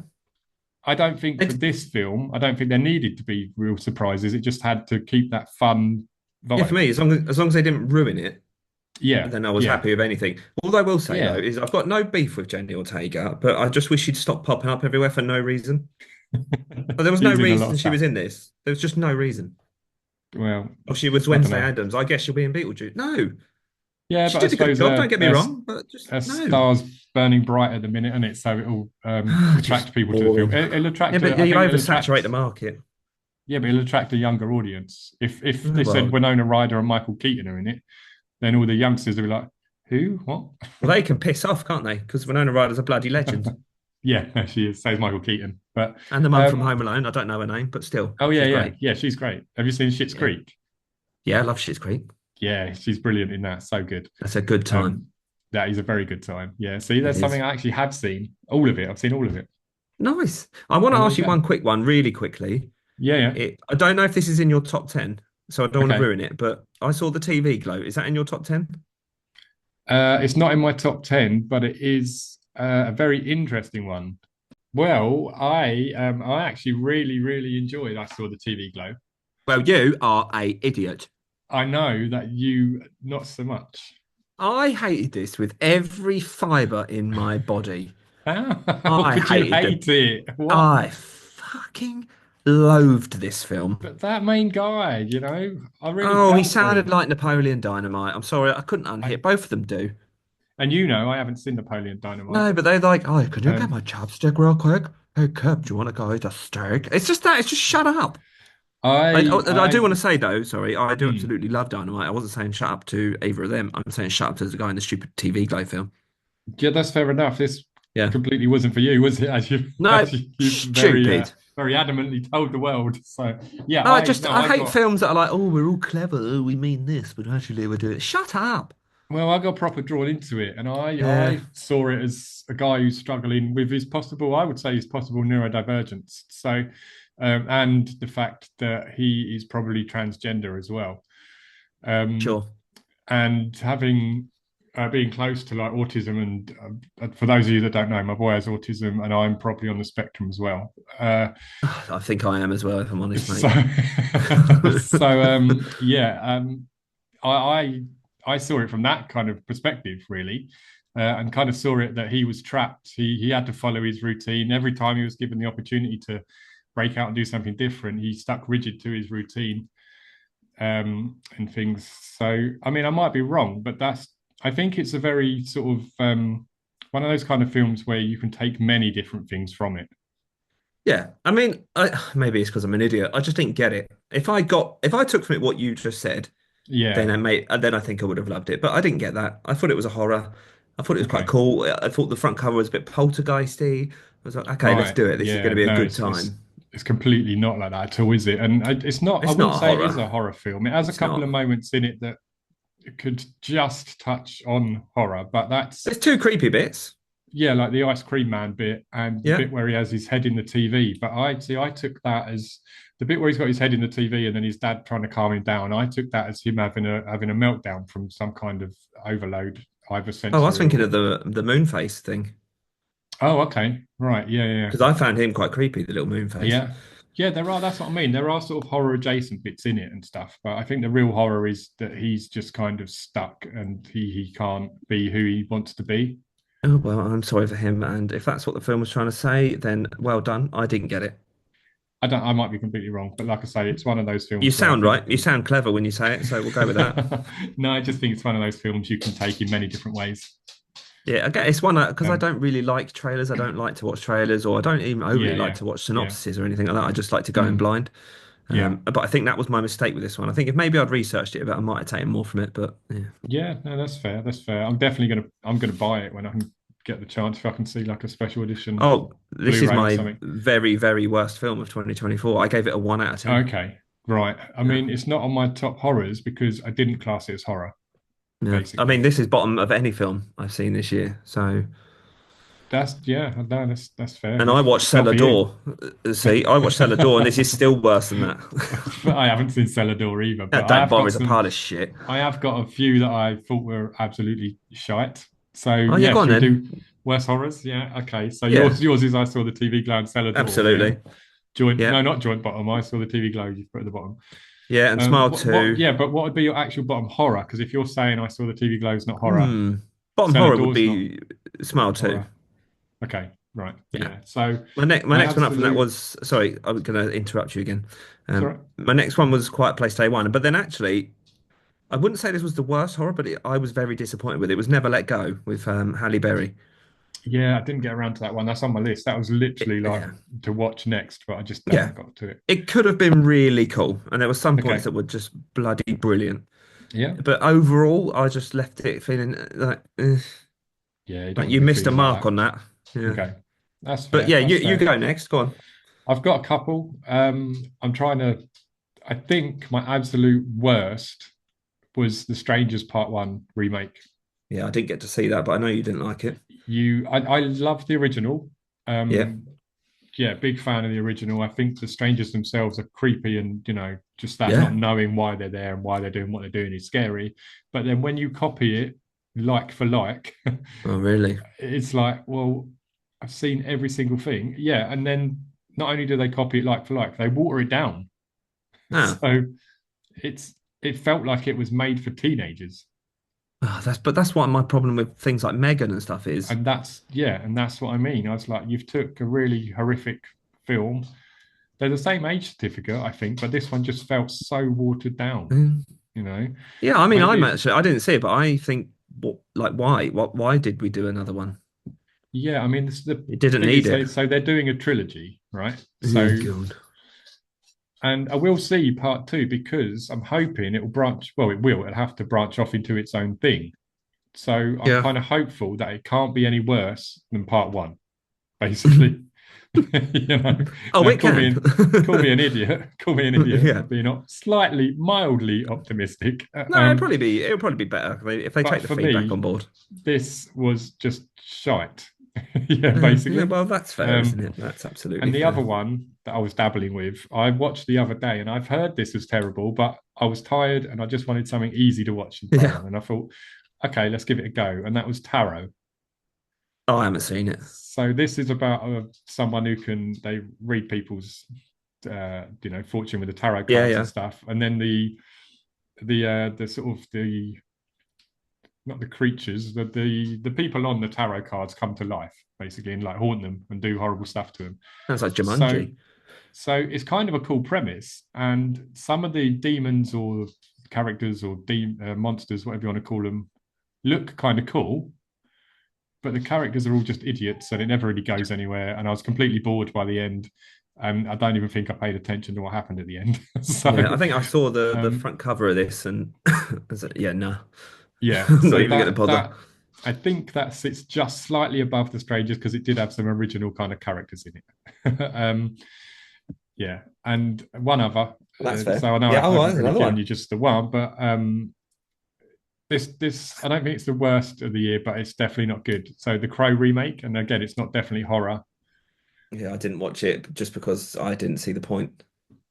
I don't think for it, this film, I don't think there needed to be real surprises. It just had to keep that fun yeah, for vibe. me, as long as they didn't ruin it, Yeah, then I was yeah, happy with anything. All I will say though yeah. is I've got no beef with Jenny Ortega, but I just wish she'd stop popping up everywhere for no reason. But there was no She's in a lot reason of she was stuff. in this. There was just no reason. Well, Oh, she was I don't Wednesday know. Addams. I guess she'll be in Beetlejuice. No, Yeah, she but I did a good suppose job. Don't get me wrong, but just a no. star's burning bright at the minute, and it so it'll Just attract people to the film. boring. It'll Yeah, attract. but I you think it'll attract. oversaturate the market. Yeah, but it'll attract a younger audience. If Oh, they said well, Winona Ryder and Michael Keaton are in it, then all the youngsters will be like, "Who? What?" well, they can piss off, can't they? Because Winona Ryder's a bloody legend. Yeah, no, she is. So is Michael Keaton. But And the mum from um, Home Alone. I don't know her name, but still, oh yeah, she's yeah, great. yeah. She's great. Have you seen Schitt's Yeah. Creek? Yeah, I love Schitt's Creek. Yeah, she's brilliant in that. So good. That's a good time. Um, that is a very good time. Yeah. See, It there's something is. I actually have seen. All of it. I've seen all of it. Nice. I want to And there ask you you go. one quick one, really quickly. Yeah, yeah. I don't know if this is in your top 10, so I don't want to Okay. ruin it, but I saw the TV Glow. Is that in your top 10? It's not in my top 10, but it is a very interesting one. Well, I actually really enjoyed I saw the TV Glow. Well, you are a idiot. I know that you not so much. I hated this with every fiber in my body. How I could you hated hate it? What? I fucking loathed this film. But that main guy, I really Oh, he felt for sounded him. like Napoleon Dynamite. I'm sorry, I couldn't I, unhit. Both of them do. and I haven't seen Napoleon Dynamite. No, but they're like, oh, can you get my Um, chopstick real quick? Hey, Kip, do you want to go eat a steak? It's just that. It's just shut up. I do I, want to say though, sorry, I do hmm. absolutely love Dynamite. I wasn't saying shut up to either of them. I'm saying shut up to the guy in the stupid TV Glow film. Yeah, that's fair enough. This Yeah. completely wasn't for you, was it? No, You stupid. very adamantly told the world. So yeah, I just I I hate got films that are like, oh, we're all clever, oh, we mean this, but actually we're doing it. Shut up. I got proper drawn into it, and Yeah, I saw it as a guy who's struggling with I would say his possible neurodivergence. So, and the fact that he is probably transgender as well. Um, sure. and having being close to like autism and for those of you that don't know, my boy has autism and I'm probably on the spectrum as well. I think I am as well, if I'm honest, So, mate. yeah, I I saw it from that kind of perspective, really, and kind of saw it that he was trapped. He had to follow his routine every time he was given the opportunity to break out and do something different. He stuck rigid to his routine and things. So, I mean, I might be wrong, but I think it's a very sort of one of those kind of films where you can take many different things from it. Yeah, I mean, maybe it's because I'm an idiot. I just didn't get it. If I took from it what you just said, Yeah. then I think I would have loved it. But I didn't get that. I thought it was a horror. I thought it was quite Okay. cool. I thought the front cover was a bit poltergeisty. I was like, okay, let's Right. do it. This is going Yeah. to be a No, good time. it's completely not like that at all, is it? And it's not. I It's wouldn't not a say it is horror. a horror film. It has a It's couple of not. moments in it that could just touch on horror, but that's There's two creepy bits. yeah, like the ice cream man bit and the Yeah. bit where he has his head in the TV. But I took that as the bit where he's got his head in the TV and then his dad trying to calm him down. I took that as him having a meltdown from some kind of overload, either Oh, I was sensory thinking or. of the moon face thing Oh, okay, right, yeah, yeah, because I found him quite creepy, the little moon face. yeah, yeah. There are. That's what I mean. There are sort of horror adjacent bits in it and stuff. But I think the real horror is that he's just kind of stuck and he can't be who he wants to be. Oh, well, I'm sorry for him. And if that's what the film was trying to say, then well done. I didn't get it. I don't. I might be completely wrong, but like I say, it's one of those You films where I sound think right. You sound clever when you say it, so we'll go with that. no, I just think it's one of those films you can take in many different ways. Yeah, I get it's one because I Um, don't really like trailers. I don't like to watch trailers, or I don't even overly yeah, like yeah, to watch yeah, synopsises or anything like that. I just like to go in mm, blind. yeah, But I think that was my mistake with this one. I think if maybe I'd researched it a bit, I might have taken more from it. But yeah. yeah. No, that's fair. That's fair. I'm gonna buy it when I can get the chance if I can see like a special edition Oh, this is Blu-ray or my something. very, very worst film of 2024. I gave it a 1 out of 10. Okay, right. I Yeah. mean, it's not on my top horrors because I didn't class it as horror, Yeah. I mean, basically. this is bottom of any film I've seen this year. So, That's yeah, no, that's fair. and I watched It's not Cellar for you. Door. See, I watched Cellar Door, and this is still worse than that. I haven't seen Cellar Door either, but That don't bother. It's a pile of shit. I have got a few that I thought were absolutely shite. So Oh yeah, yeah, go on should we then. do worst horrors? Yeah, okay. So Yeah, yours is I saw the TV glow and cellar door. Yeah, absolutely. joint. Yeah, No, not joint bottom. I saw the TV glow. You put at the bottom. yeah, and Smile What? 2. Yeah, but what would be your actual bottom horror? Because if you're saying I saw the TV glow is not horror, Hmm. Bottom cellar horror would door's not be Smile 2. horror. Okay, right. Yeah. Yeah. So My my next one up from that absolute. was sorry, I'm gonna interrupt you again. Sorry. My next one was Quiet Place Day One, but then actually I wouldn't say this was the worst horror, but I was very disappointed with it. It was Never Let Go with Halle Berry. Yeah, I didn't get around to that one. That's on my list. That was literally like Yeah, to watch next, but I just yeah, haven't got to it. it could have been really cool, and there were some points Okay. that were just bloody brilliant. Yeah. But overall, I just left it feeling Yeah, you don't like want to you be missed a feeling like mark that. on that. Yeah, Okay. That's but fair. yeah, That's you fair. go next. Go on. I've got a couple. I'm trying to. I think my absolute worst was the Strangers Part One remake. Yeah, I didn't get to see that, but I know you didn't like it. I love the original. Yeah, Um, yeah, big fan of the original. I think the strangers themselves are creepy, and just that not yeah. knowing why they're there and why they're doing what they're doing is scary. But then when you copy it like for like, Oh, really? it's like, well, I've seen every single thing. Yeah, and then not only do they copy it like for like, they water it down. Ah, So it's it felt like it was made for teenagers. oh, that's what my problem with things like Megan and stuff is. And that's what I mean. I was like, you've took a really horrific film. They're the same age certificate, I think, but this one just felt so watered down, Mm. you know. Yeah, I mean, Maybe it's I didn't see it, but I think, why did we do another one? yeah, I mean the It didn't thing need is it. so they're doing a trilogy, right? Oh, So God. and I will see part two because I'm hoping it will branch. Well, it will. It'll have to branch off into its own thing. So I'm Yeah. kind of hopeful that it can't be any worse than part one, basically. Oh, Now it can. call me an idiot, call me an idiot Yeah. for being slightly, mildly optimistic. No, it'll probably be better if they But take the for feedback on me, board. this was just shite. Yeah, Yeah, basically. well, that's fair, isn't Um, it? That's absolutely and the other fair. one that I was dabbling with, I watched the other day, and I've heard this was terrible, but I was tired and I just wanted something easy to watch and throw Yeah. on. And I thought, okay, let's give it a go. And that was Tarot. Oh, I haven't seen it. So this is about someone who can they read people's fortune with the tarot Yeah, cards and yeah. stuff, and then the sort of the not the creatures, the people on the tarot cards come to life basically and like haunt them and do horrible stuff to them. Sounds like So Jumanji. so it's kind of a cool premise, and some of the demons or characters or monsters, whatever you want to call them, look kind of cool, but the characters are all just idiots and it never really goes anywhere. And I was completely bored by the end. And I don't even think I paid attention to what happened at the end. So, Yeah, I think I saw the um, front cover of this and I was like, yeah, no, yeah. I'm not So even going to bother. I think that sits just slightly above the Strangers because it did have some original kind of characters in it. Yeah, and one other. That's fair. So I know Yeah, I oh, haven't there's really another given one. you just the one, but this I don't think it's the worst of the year, but it's definitely not good. So the Crow remake, and again, it's not definitely horror, Yeah, I didn't watch it just because I didn't see the point.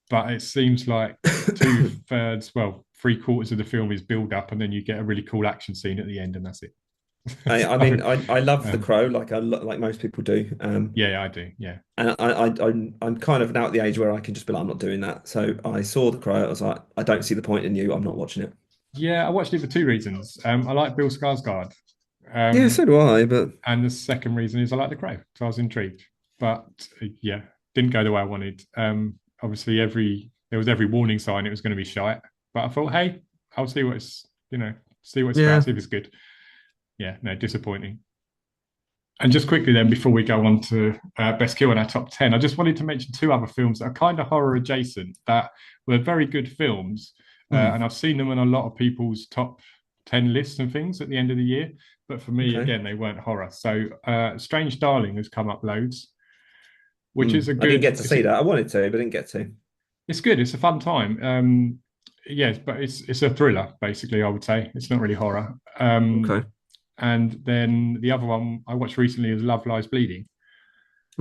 but it seems like two-thirds, well, three-quarters of the film is build up, and then you get a really cool action scene at the end, and that's it. I So mean, I love The um, Crow, like like most people do. yeah, I do. Yeah. And I'm kind of now at the age where I can just be like, I'm not doing that. So I saw The Crow. I was like, I don't see the point in you. I'm not watching it. Yeah, I watched it for two reasons. I like Bill Skarsgård, Yeah, so um, do I. But and the second reason is I like The Crow, so I was intrigued. But yeah, didn't go the way I wanted. Obviously, there was every warning sign it was going to be shite. But I thought, hey, I'll see what it's see what it's about, yeah, see if it's good. Yeah, no, disappointing. And just quickly then, before we go on to best kill in our top 10, I just wanted to mention two other films that are kind of horror adjacent that were very good films. Hmm, And I've seen them on a lot of people's top 10 lists and things at the end of the year. But for me, okay. again, they weren't horror. So Strange Darling has come up loads, which Hmm. is a I didn't good, get to see that. I wanted to, but didn't get to. it's good. It's a fun time. Yes, but it's a thriller, basically, I would say. It's not really horror. Okay, And then the other one I watched recently is Love Lies Bleeding,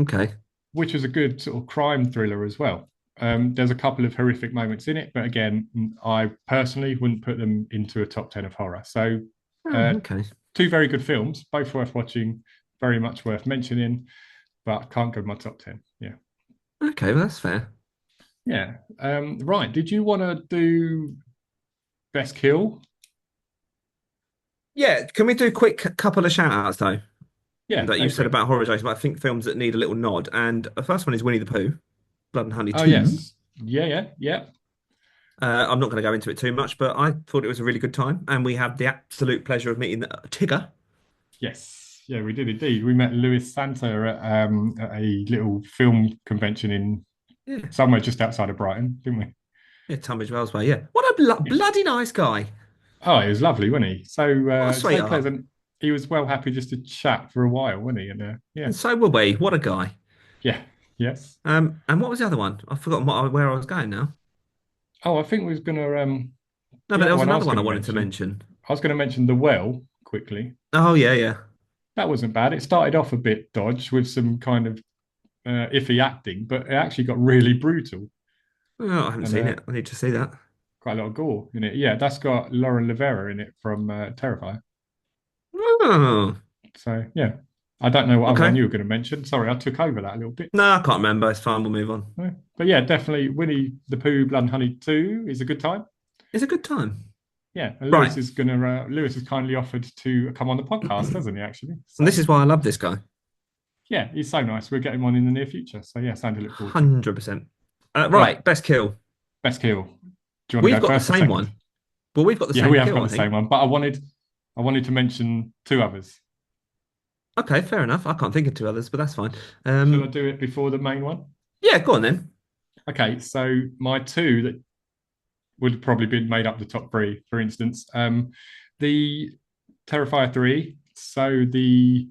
okay. which was a good sort of crime thriller as well. There's a couple of horrific moments in it, but again, I personally wouldn't put them into a top 10 of horror. So, Oh, uh, okay. two very good films, both worth watching, very much worth mentioning, but can't go in my top 10. Yeah. Okay, well, that's fair. Yeah. Right. Did you want to do Best Kill? Yeah, can we do a quick couple of shout outs though? Yeah, That go you for said it. about horror shows, but I think films that need a little nod. And the first one is Winnie the Pooh, Blood and Honey Oh, 2. yes. Yeah, yeah, yeah. I'm not going to go into it too much, but I thought it was a really good time. And we had the absolute pleasure of meeting Tigger. Yes. Yeah, we did indeed. We met Louis Santa at a little film convention in Yeah, somewhere just outside of Brighton, didn't we? yeah, Tunbridge Wells Way. Yeah, what a Yeah. bloody nice guy. Oh, he was lovely, wasn't he? What a So sweetheart. pleasant. He was well happy just to chat for a while, wasn't he? And yeah, And so were we. What a guy. yeah, yes. And what was the other one? I've forgotten where I was going now. Oh, I think we was gonna No, the but there other was one I another was one I gonna wanted to mention. mention. I was gonna mention the well quickly. Oh yeah, yeah. That wasn't bad. It started off a bit dodge with some kind of iffy acting, but it actually got really brutal Oh, I haven't and seen it. I need to see that. quite a lot of gore in it. Yeah, that's got Lauren Rivera in it from Terrifier. Oh, So yeah, I don't know what other one okay. you were going to mention. Sorry, I took over that a little bit. No, I can't remember. It's fine. We'll move on. But yeah, definitely Winnie the Pooh Blood and Honey 2 is a good time. It's a good time. Yeah, and Right. Lewis has kindly offered to come on the podcast, hasn't he? Actually, And this so is why I love this guy. yeah, he's so nice. We'll get him on in the near future. So yeah, something to look forward to. 100%. Right, Right. Best kill. best kill. Do you want to We've go got the first or same second? one. Well, we've got the Yeah, same we have kill, got I the same think. one, but I wanted to mention two others. Okay, fair enough. I can't think of two others, but that's fine. Shall I do it before the main one? Yeah, go on then. Okay, so my two that would have probably been made up the top three, for instance. The Terrifier 3. So the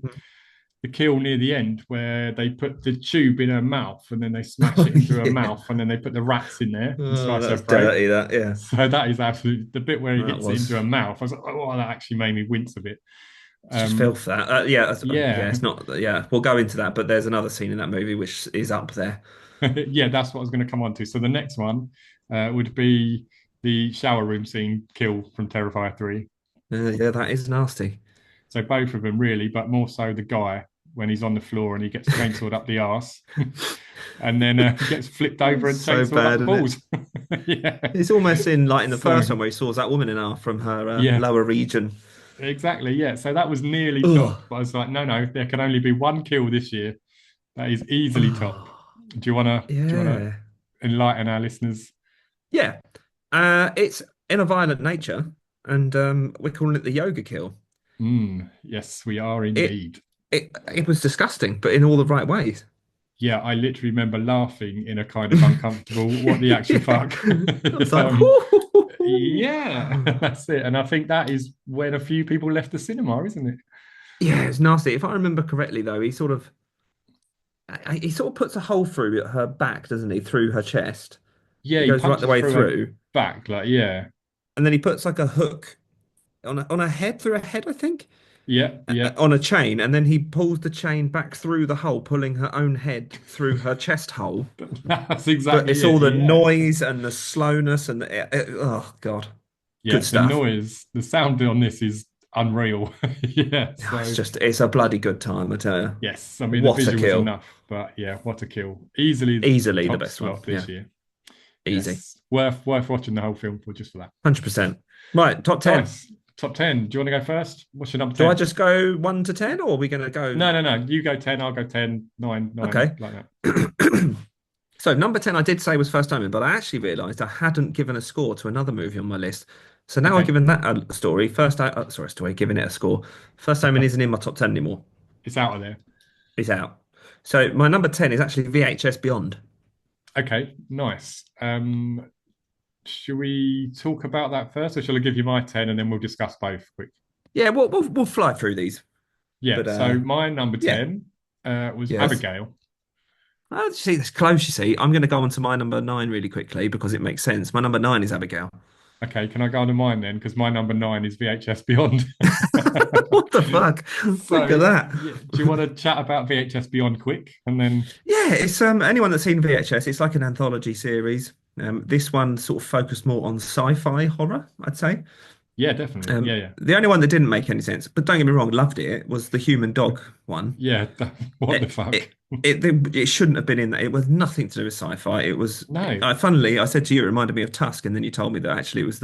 kill near the end where they put the tube in her mouth and then they smash Oh, it into her yeah. mouth and then they put the rats in there and Oh, slice her that's throat. dirty, that. Yeah, So that is absolutely the bit where he that gets it into was. her mouth. I was like, oh, that actually made me wince a bit. It's just Um, filth, that. Yeah, yeah, yeah, it's not. Yeah, we'll go into that, but there's another scene in that movie which is up there. yeah, that's what I was going to come on to. So the next one would be the shower room scene kill from Terrifier 3. Yeah, that is nasty. So both of them really, but more so the guy when he's on the floor and he gets chainsawed up the arse, and then he gets flipped over and So chainsawed up bad, the isn't it? balls. Yeah. It's almost in like in the So first one where he saws that woman in half from her yeah, lower region. exactly. Yeah. So that was nearly Ugh. top, but I was like, no, no, there can only be one kill this year. That is easily top. Oh, Do you wanna yeah. enlighten our listeners? Yeah. It's in a violent nature, and we're calling it the yoga kill. Yes, we are It indeed. it was disgusting, but in all the right ways. Yeah, I literally remember laughing in a kind of uncomfortable, what the actual Yeah. fuck? I was like, Yeah, that's it. And I think that is when a few people left the cinema, isn't it? yeah, it's nasty. If I remember correctly, though, he sort of puts a hole through her back, doesn't he? Through her chest. Yeah, It he goes right the punches way through her through, back, like, yeah. and then he puts like a hook. on a head through a head, I think, Yeah, yeah. on a chain, and then he pulls the chain back through the hole, pulling her own head through her chest hole. That's But exactly it's all it. the Yeah. noise and the slowness and oh God, Yeah. good The stuff. noise, the sound on this is unreal. Yeah. Oh, So it's a bloody good time, I tell you. yes, I mean the What a visuals kill. enough, but yeah, what a kill. Easily Easily the top best one. slot Yeah, this year. easy. Yes. Worth watching the whole film for just for that. 100%. Right, top 10. Nice. Top 10. Do you want to go first? What's your number Do I 10? just go 1 to 10 or are we going to go? No, no, no. You go 10, I'll go 10, 9, 9, Okay. like that. So number 10, I did say was First Omen, but I actually realised I hadn't given a score to another movie on my list. So now I've Okay. given that a story. Story, giving it a score. First Omen isn't in my top 10 anymore. It's out of there. It's out. So my number 10 is actually VHS Beyond. Okay, nice. Should we talk about that first, or shall I give you my 10 and then we'll discuss both quick? Yeah, we'll fly through these. Yeah, But so my number yeah, 10 was yes. Abigail. Oh, see, that's close, you see. I'm going to go on to my number 9 really quickly because it makes sense. My number 9 is Abigail. Okay, can I go on to mine then? Because my number 9 is VHS Beyond. What the fuck? Look at So, that. yeah, do you want to chat about VHS Beyond quick? And then, Yeah, it's anyone that's seen VHS, it's like an anthology series. This one sort of focused more on sci-fi horror, I'd say. yeah, definitely. Yeah, yeah. The only one that didn't make any sense, but don't get me wrong, loved it, was the human dog one. Yeah, what the It fuck? it shouldn't have been in that. It was nothing to do with sci-fi. It was, No, funnily, I said to you, it reminded me of Tusk, and then you told me that actually it was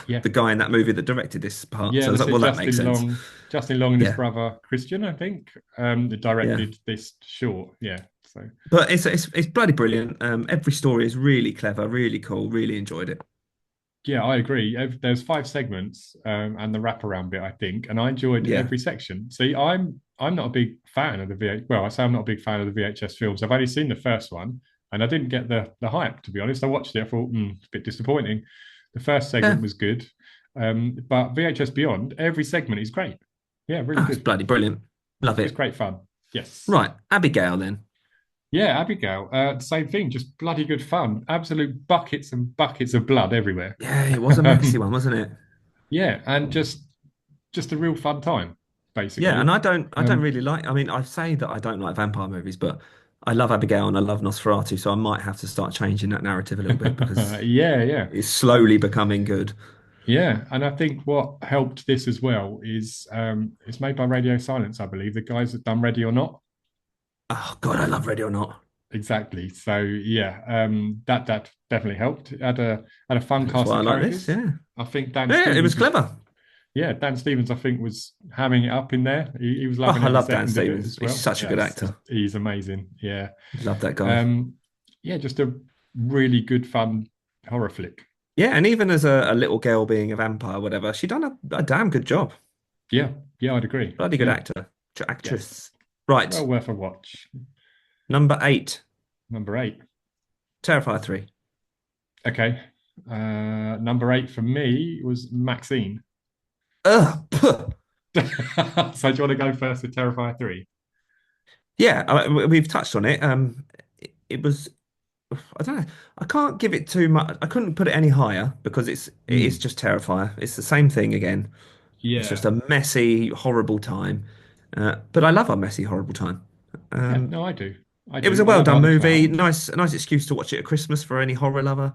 yeah. the guy in that movie that directed this part. Yeah, So I was that's like, it. well, that makes sense. Justin Long and his Yeah, brother Christian, I think, that yeah. directed this short. Yeah. So But it's bloody brilliant. Every story is really clever, really cool. Really enjoyed it. yeah, I agree. There's 5 segments and the wraparound bit, I think, and I enjoyed Yeah. every section. See, I'm not a big fan of the VH. Well, I say I'm not a big fan of the VHS films. I've only seen the first one, and I didn't get the hype. To be honest, I watched it. I thought, it's a bit disappointing. The first Yeah. segment was good, but VHS Beyond, every segment is great. Yeah, really Oh, it's good. bloody brilliant. Love It's it. great fun. Yes. Right, Abigail then. Yeah, Abigail, same thing, just bloody good fun. Absolute buckets and buckets of blood everywhere. Yeah, it was a messy one, wasn't it? Yeah, and just a real fun time, Yeah, and basically. I don't really like. I mean, I say that I don't like vampire movies, but I love Abigail and I love Nosferatu, so I might have to start changing that narrative a little bit because Yeah, yeah, it's slowly becoming good. yeah. And I think what helped this as well is it's made by Radio Silence, I believe, the guys that done Ready or Not. Oh God, I love Ready or Not. Exactly. So yeah, that definitely helped. Had a fun That's cast why I of like this. characters. Yeah, I think Dan yeah, it was Stevens was clever. yeah, Dan Stevens, I think, was hamming it up in there. He was Oh, loving I every love Dan second of it Stevens. as He's well. such a good Yes, actor. he's amazing. Yeah. Love that guy. Um, yeah, just a really good fun horror flick. Yeah, and even as a little girl being a vampire, whatever, she done a damn good job. Yeah, yeah, I'd agree. Bloody good Yeah, actor, actress. yes. Right, Well worth a watch. number 8, Number 8. Terrifier 3. Okay. Number 8 for me was Maxine. Ugh. Puh. So do you want to go first with Terrifier 3? Yeah, we've touched on it. It was. I don't know. I can't give it too much. I couldn't put it any higher because it is Mm. just Terrifier. It's the same thing again. It's just Yeah. a messy, horrible time. But I love a messy, horrible time. Yeah, Um, no, I do. I it was a do. I well love it done on a movie. cloud. A nice excuse to watch it at Christmas for any horror lover.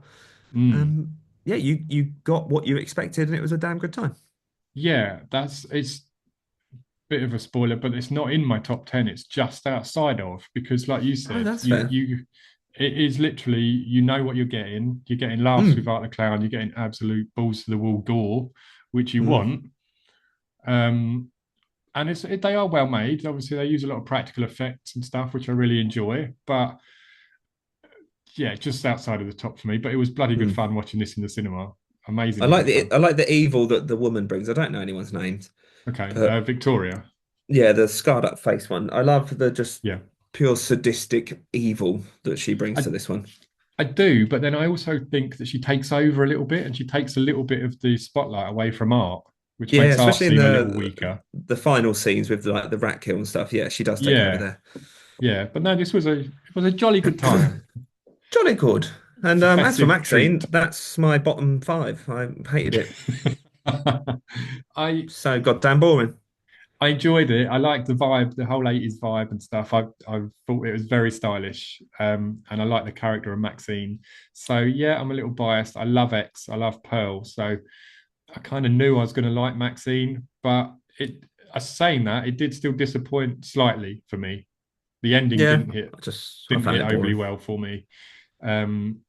Mm. Um, yeah, you got what you expected, and it was a damn good time. Yeah, it's bit of a spoiler, but it's not in my top 10. It's just outside of because, like you Oh, said, that's fair. it is literally you know what you're getting. You're getting laughs with Mm, Art the Clown. You're getting absolute balls to the wall gore, which you mm, want. Um, and they are well made. Obviously, they use a lot of practical effects and stuff, which I really enjoy. But yeah, just outside of the top for me. But it was bloody good mm. fun watching this in the cinema. Amazingly good fun. I like the evil that the woman brings. I don't know anyone's names, Okay, but Victoria. yeah, the scarred up face one. I love the just Yeah. pure sadistic evil that she brings I, to this one. I do, but then I also think that she takes over a little bit and she takes a little bit of the spotlight away from Art, which Yeah, makes Art especially in seem a little weaker. the final scenes with like the rat kill and stuff. Yeah, she does take over Yeah, there. yeah. But no, it was a jolly good time. Jolly good. And It's a as for festive Maxine, treat. that's my bottom 5. I hated it. I So goddamn boring. I enjoyed it. I liked the vibe, the whole 80s vibe and stuff. I thought it was very stylish. And I like the character of Maxine. So yeah, I'm a little biased. I love X, I love Pearl. So I kind of knew I was going to like Maxine, but it saying that, it did still disappoint slightly for me. The ending Yeah, I didn't found hit it overly boring. well for me. Um,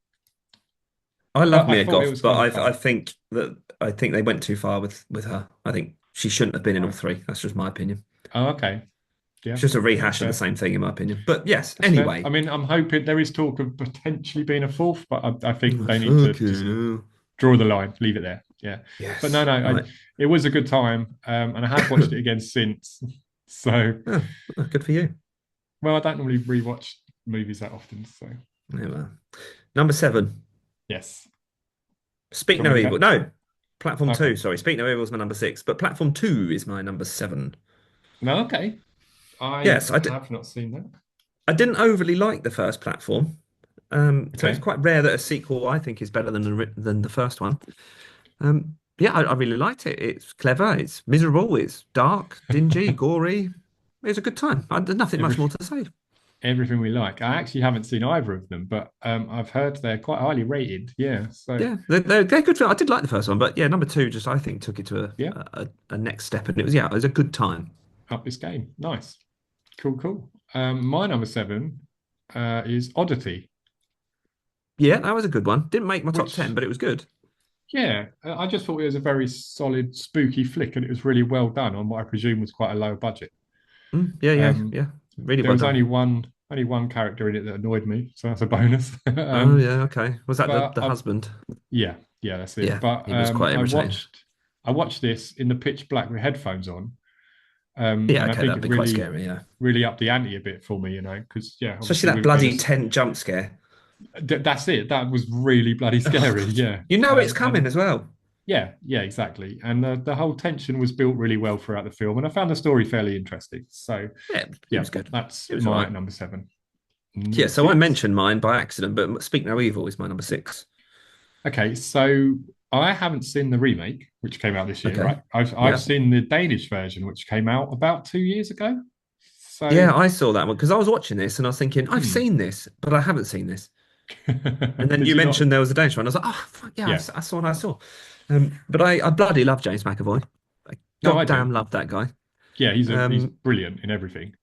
I love but I Mia thought it Goth, was but kind of I fun. think that I think they went too far with her. I think she shouldn't have been in all Right. three. That's just my opinion. Oh, okay. Yeah, It's just a that's rehash of the fair. same thing, in my opinion. But yes, That's fair. I anyway. mean, I'm hoping there is talk of potentially being a fourth, but I think Oh, they need to fucking just hell. draw the line, leave it there. Yeah. But no, Yes. no, Right. it was a good time. And I have watched it again since. So, Oh, oh, good for you. well, I don't normally rewatch movies that often. So, Yeah, well. Number seven. yes. Speak Do you want No me to Evil. go? No, Platform Okay. Two. Sorry, Speak No Evil is my number six, but Platform Two is my number seven. No, okay. I Yes, have not seen that. I didn't overly like the first Platform. So it's Okay. quite rare that a sequel I think is better than the first one. Yeah, I really liked it. It's clever. It's miserable. It's dark, dingy, gory. It was a good time. There's nothing much Every, more to say. everything we like. I actually haven't seen either of them, but I've heard they're quite highly rated. Yeah. So, Yeah, they're good. I did like the first one, but yeah, number two just I think took it to yeah, a next step, and it was a good time. up this game. Nice. Cool, cool. My number seven is Oddity, Yeah, that was a good one. Didn't make my top 10, which, but it was good. yeah, I just thought it was a very solid, spooky flick, and it was really well done on what I presume was quite a low budget. Yeah, yeah, Um, yeah. Really there well was done. only one character in it that annoyed me, so that's a bonus. Oh yeah, okay. Was that the But the husband? yeah, yeah, that's it. Yeah, But he was quite irritating. I watched this in the pitch black with headphones on, Yeah, and I okay, think that'd it be quite really, scary. Yeah, really upped the ante a bit for me, because yeah, especially obviously that we've been bloody tent jump scare. that's it. That was really bloody Oh scary. God, Yeah. you know it's coming And as well. yeah, yeah, exactly. And the whole tension was built really well throughout the film, and I found the story fairly interesting. So Yeah, it yeah, was good. that's It was all my right. number seven. Yeah, Number so I six. mentioned mine by accident, but Speak No Evil is my number six. Okay, so I haven't seen the remake, which came out this year, Okay. right? I've Yeah. seen the Danish version, which came out about 2 years ago. So Yeah, I saw that one because I was watching this and I was thinking, I've hmm. seen this, but I haven't seen this. And then Did you you not? mentioned there was a Danish one. I was like, oh, fuck, yeah, Yeah. I saw what I saw. But I bloody love James McAvoy. I No, I do. goddamn love that guy. Yeah, he's Um, brilliant in everything.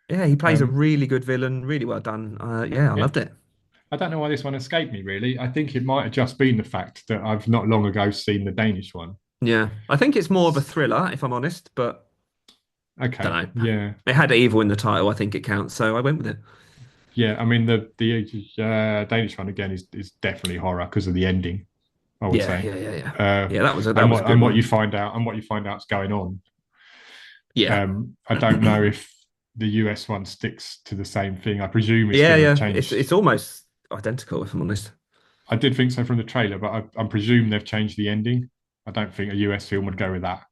yeah, he plays a Um, really good villain, really well done. Yeah, I yeah, loved it. I don't know why this one escaped me, really. I think it might have just been the fact that I've not long ago seen the Danish one. Yeah, I think it's more of a thriller, if I'm honest, but don't Okay, know. yeah, It had evil in the title, I think it counts, so I went with it. yeah. I mean, the Danish one again is definitely horror because of the ending. I would Yeah, say, yeah, yeah, yeah. uh, Yeah, that was a good and what one. you find out and what you find out's going on. Yeah. I don't know if the US one sticks to the same thing. I presume it's Yeah, going to have yeah. It's changed. it's almost identical, if I'm honest. I did think so from the trailer, but I presume they've changed the ending. I don't think a US film would go with that.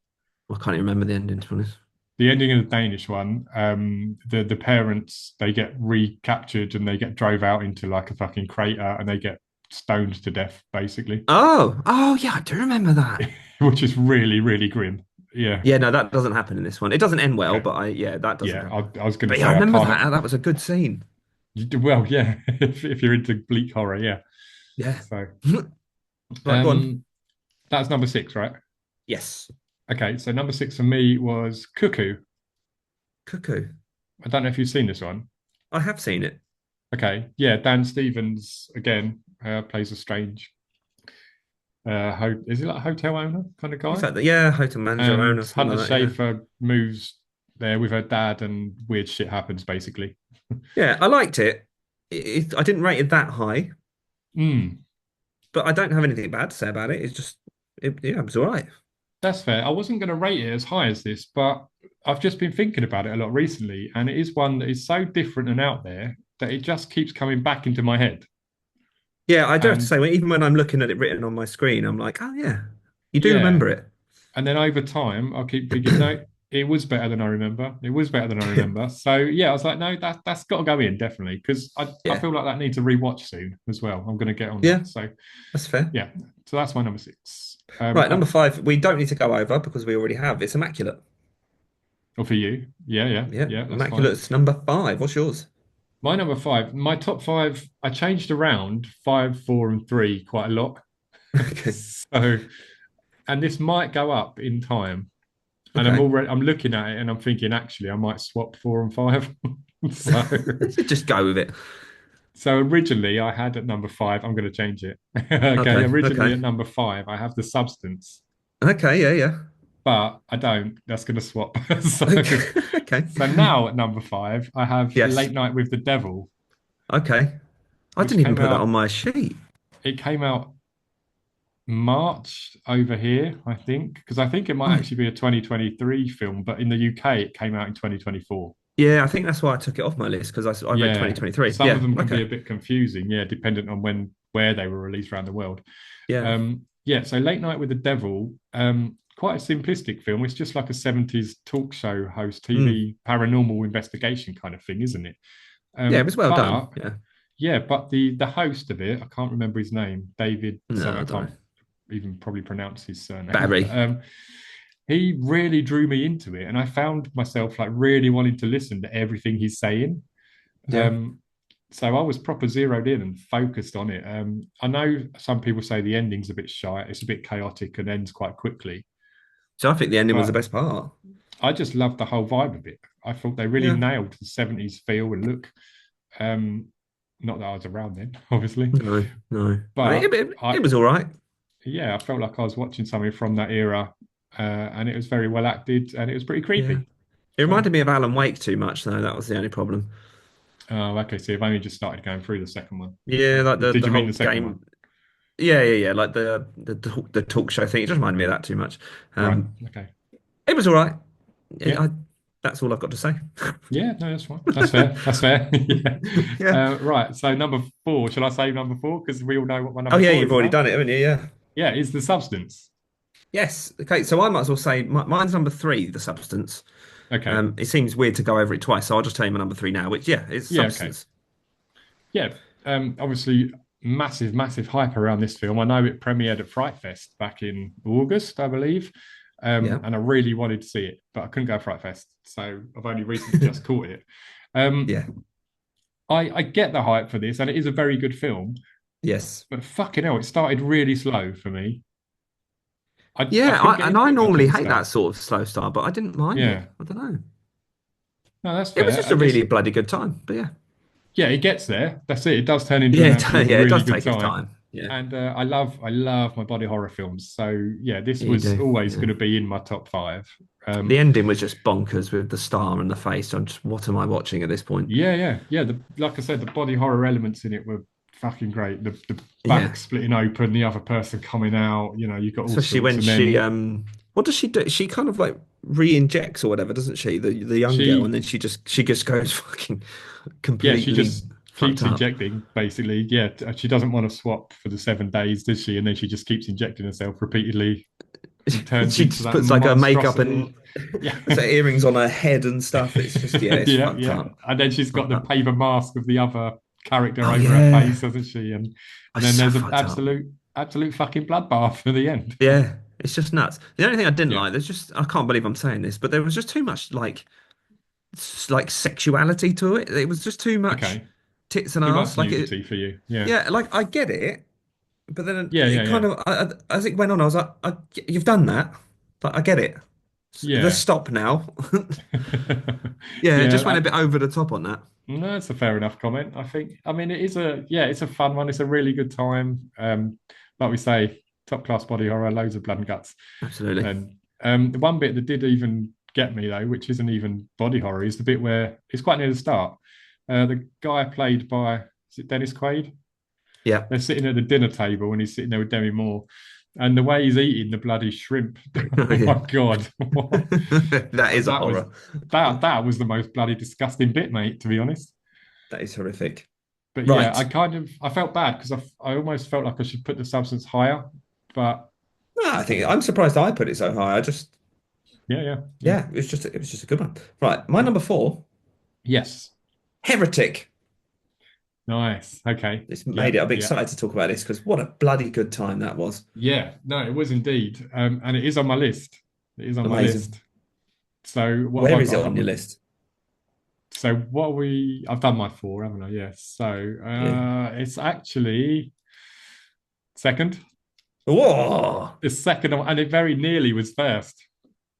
I can't even remember the ending, to be honest. The ending of the Danish one, the parents they get recaptured and they get drove out into like a fucking crater and they get stoned to death, basically, Oh, yeah, I do remember that. which is really, really grim. Yeah. Yeah, no, that doesn't happen in this one. It doesn't end well, Okay. but yeah, that doesn't Yeah. happen. I was going to But yeah, I say I remember can't. that. That was a good scene. Well, yeah. If you're into bleak horror, yeah. Yeah. So, Right, go on. um, that's number six, right? Yes. Okay. So number six for me was Cuckoo. Cuckoo. I don't know if you've seen this one. I have seen it. Okay. Yeah. Dan Stevens again plays a strange. Is he like a hotel owner kind of He's guy? like the yeah, hotel manager owner, And something Hunter like that. Yeah. Schafer moves there with her dad, and weird shit happens basically. Yeah, I liked it. I didn't rate it that high, Mm, but I don't have anything bad to say about it. Yeah, it was all right. that's fair. I wasn't going to rate it as high as this, but I've just been thinking about it a lot recently, and it is one that is so different and out there that it just keeps coming back into my head. Yeah, I do have to And say, even when I'm looking at it written on my screen, I'm like, oh yeah, you do yeah, remember it. and then over time, I'll keep thinking, no, it was better than I remember. It was better than I remember. So yeah, I was like, no, that's got to go in definitely because I Yeah. feel like that needs a rewatch soon as well. I'm going to get on Yeah, that. So that's fair. yeah, so that's my number six. Right, number five, we don't need to go over because we already have. It's Immaculate. Or for you, Yeah, yeah, that's fine. Immaculate's number five. What's yours? My number five, my top five, I changed around five, four, and three quite a lot. Okay. So, and this might go up in time. And Okay. I'm looking at it and I'm thinking, actually, I might swap four and five. So, Just go with it. so originally I had at number five, I'm going to change it. Okay, Okay. originally Okay. at number five, I have the substance, Okay. Yeah. Yeah. but I don't. That's going to swap. So, Okay. Okay. so now at number five, I have Yes. Late Night with the Devil, Okay. I which didn't even came put that on out. my sheet. It came out March over here, I think, because I think it might Oh, actually be a 2023 film, but in the UK it came out in 2024. yeah. I think that's why I took it off my list because I read Yeah, 2023. some of Yeah. them can be Okay. a bit confusing, yeah, dependent on where they were released around the world. Yeah. Yeah, so Late Night with the Devil, quite a simplistic film. It's just like a 70s talk show host, Mm. TV paranormal investigation kind of thing, isn't it? Yeah. It was well done. But Yeah. yeah, but the host of it, I can't remember his name, David, No, something I I don't can't know. even probably pronounce his surname, but Barry. he really drew me into it, and I found myself like really wanting to listen to everything he's saying. Yeah. Um, so I was proper zeroed in and focused on it. I know some people say the ending's a bit shy, it's a bit chaotic and ends quite quickly, So I think the ending was the but best part. I just loved the whole vibe of it. I thought they really Yeah. nailed the 70s feel and look. Um, Not that I was around then, obviously, No. No. I mean, but it I was all right. yeah, I felt like I was watching something from that era, and it was very well acted and it was pretty Yeah. creepy. It So, reminded me of Alan Wake too much, though. That was the only problem. okay, so you've only just started going through the second one. Yeah, like Did the you mean whole the second one? game. Yeah, yeah, yeah. Like the talk show thing. It just reminded me of that too much. Right. Um, Okay. it was all right. Yeah. That's all I've got to say. Yeah. No, that's fine. That's fair. That's fair. Yeah. Yeah. Right. So number four. Shall I say number four? Because we all know what my Oh number yeah, four you've is already now. done it, haven't you? Yeah. Yeah, is the substance. Yes. Okay. So I might as well say mine's number three, the substance. Okay. It seems weird to go over it twice, so I'll just tell you my number three now, which yeah, is Yeah. Okay. substance. Yeah. Obviously, massive, massive hype around this film. I know it premiered at Fright Fest back in August, I believe. Yeah. And I really wanted to see it, but I couldn't go to Fright Fest. So I've only recently just caught it. Um, Yeah. I get the hype for this, and it is a very good film, Yes. but fucking hell, it started really slow for me. I Yeah. couldn't get And I into it much at normally the hate that start. sort of slow start, but I didn't mind it. Yeah. I don't know. No, that's It was fair. just I a guess, really bloody good time. But yeah. yeah, it gets there. That's it. It does turn into an Yeah, absolute yeah, it really does good take its time. time. Yeah. And I love my body horror films. So yeah, this Yeah, you was do. always Yeah. going to be in my top five. The Um, ending was just bonkers with the star and the face. I'm just, what am I watching at this point? yeah. Like I said, the body horror elements in it were fucking great. The back Yeah. splitting open, the other person coming out. You know, you got all Especially sorts. when And she then what does she do? She kind of like re-injects or whatever, doesn't she? The young girl, and she then she just goes fucking yeah, she completely just fucked keeps up. injecting basically. Yeah, she doesn't want to swap for the 7 days, does she? And then she just keeps injecting herself repeatedly and turns She into just that puts like her makeup monstrosity. and Yeah. puts her earrings on her head and stuff. It's just yeah, it's Yeah, fucked yeah. up. And then she's got Fucked the up. paper mask of the other character Oh over her yeah. face, hasn't she? And It's then so there's an fucked up. absolute fucking bloodbath at the end. Yeah, it's just nuts. The only thing I didn't Yeah. like, there's just I can't believe I'm saying this, but there was just too much like sexuality to it. It was just too much Okay. tits and Too much ass. Like it, nudity for you. Yeah. yeah, like I get it, but then Yeah. it kind Yeah. of as it went on, I was like, you've done that, but I get it. Let's Yeah. stop now. Yeah, it Yeah. just went a bit over the top on that. No, it's a fair enough comment. I think. I mean, it is it's a fun one. It's a really good time. Like we say, top class body horror, loads of blood and guts. Absolutely. And the one bit that did even get me though, which isn't even body horror, is the bit where it's quite near the start. The guy played by is it Dennis Quaid? Yeah. They're sitting at the dinner table and he's sitting there with Demi Moore, and the way he's eating the bloody shrimp. Oh, Oh yeah. my god, That is a that was horror. that was the most bloody disgusting bit, mate. To be honest. That is horrific. But yeah, Right. I felt bad because I almost felt like I should put the substance higher, but No, I think I'm surprised I put it so high. I just Yeah, yeah, yeah. Yeah, it was just a good one. Right, my number four, Yes. Heretic. Nice. Okay. This made Yeah, it. I'm yeah. excited to talk about this because what a bloody good time that was. Yeah. No, it was indeed. And it is on my list. It is on my Amazing. list. So what have Where I is it got? on your list? So what are we? I've done my four, haven't I? Yes. So Yeah. it's actually second. Whoa. It's second, and it very nearly was first.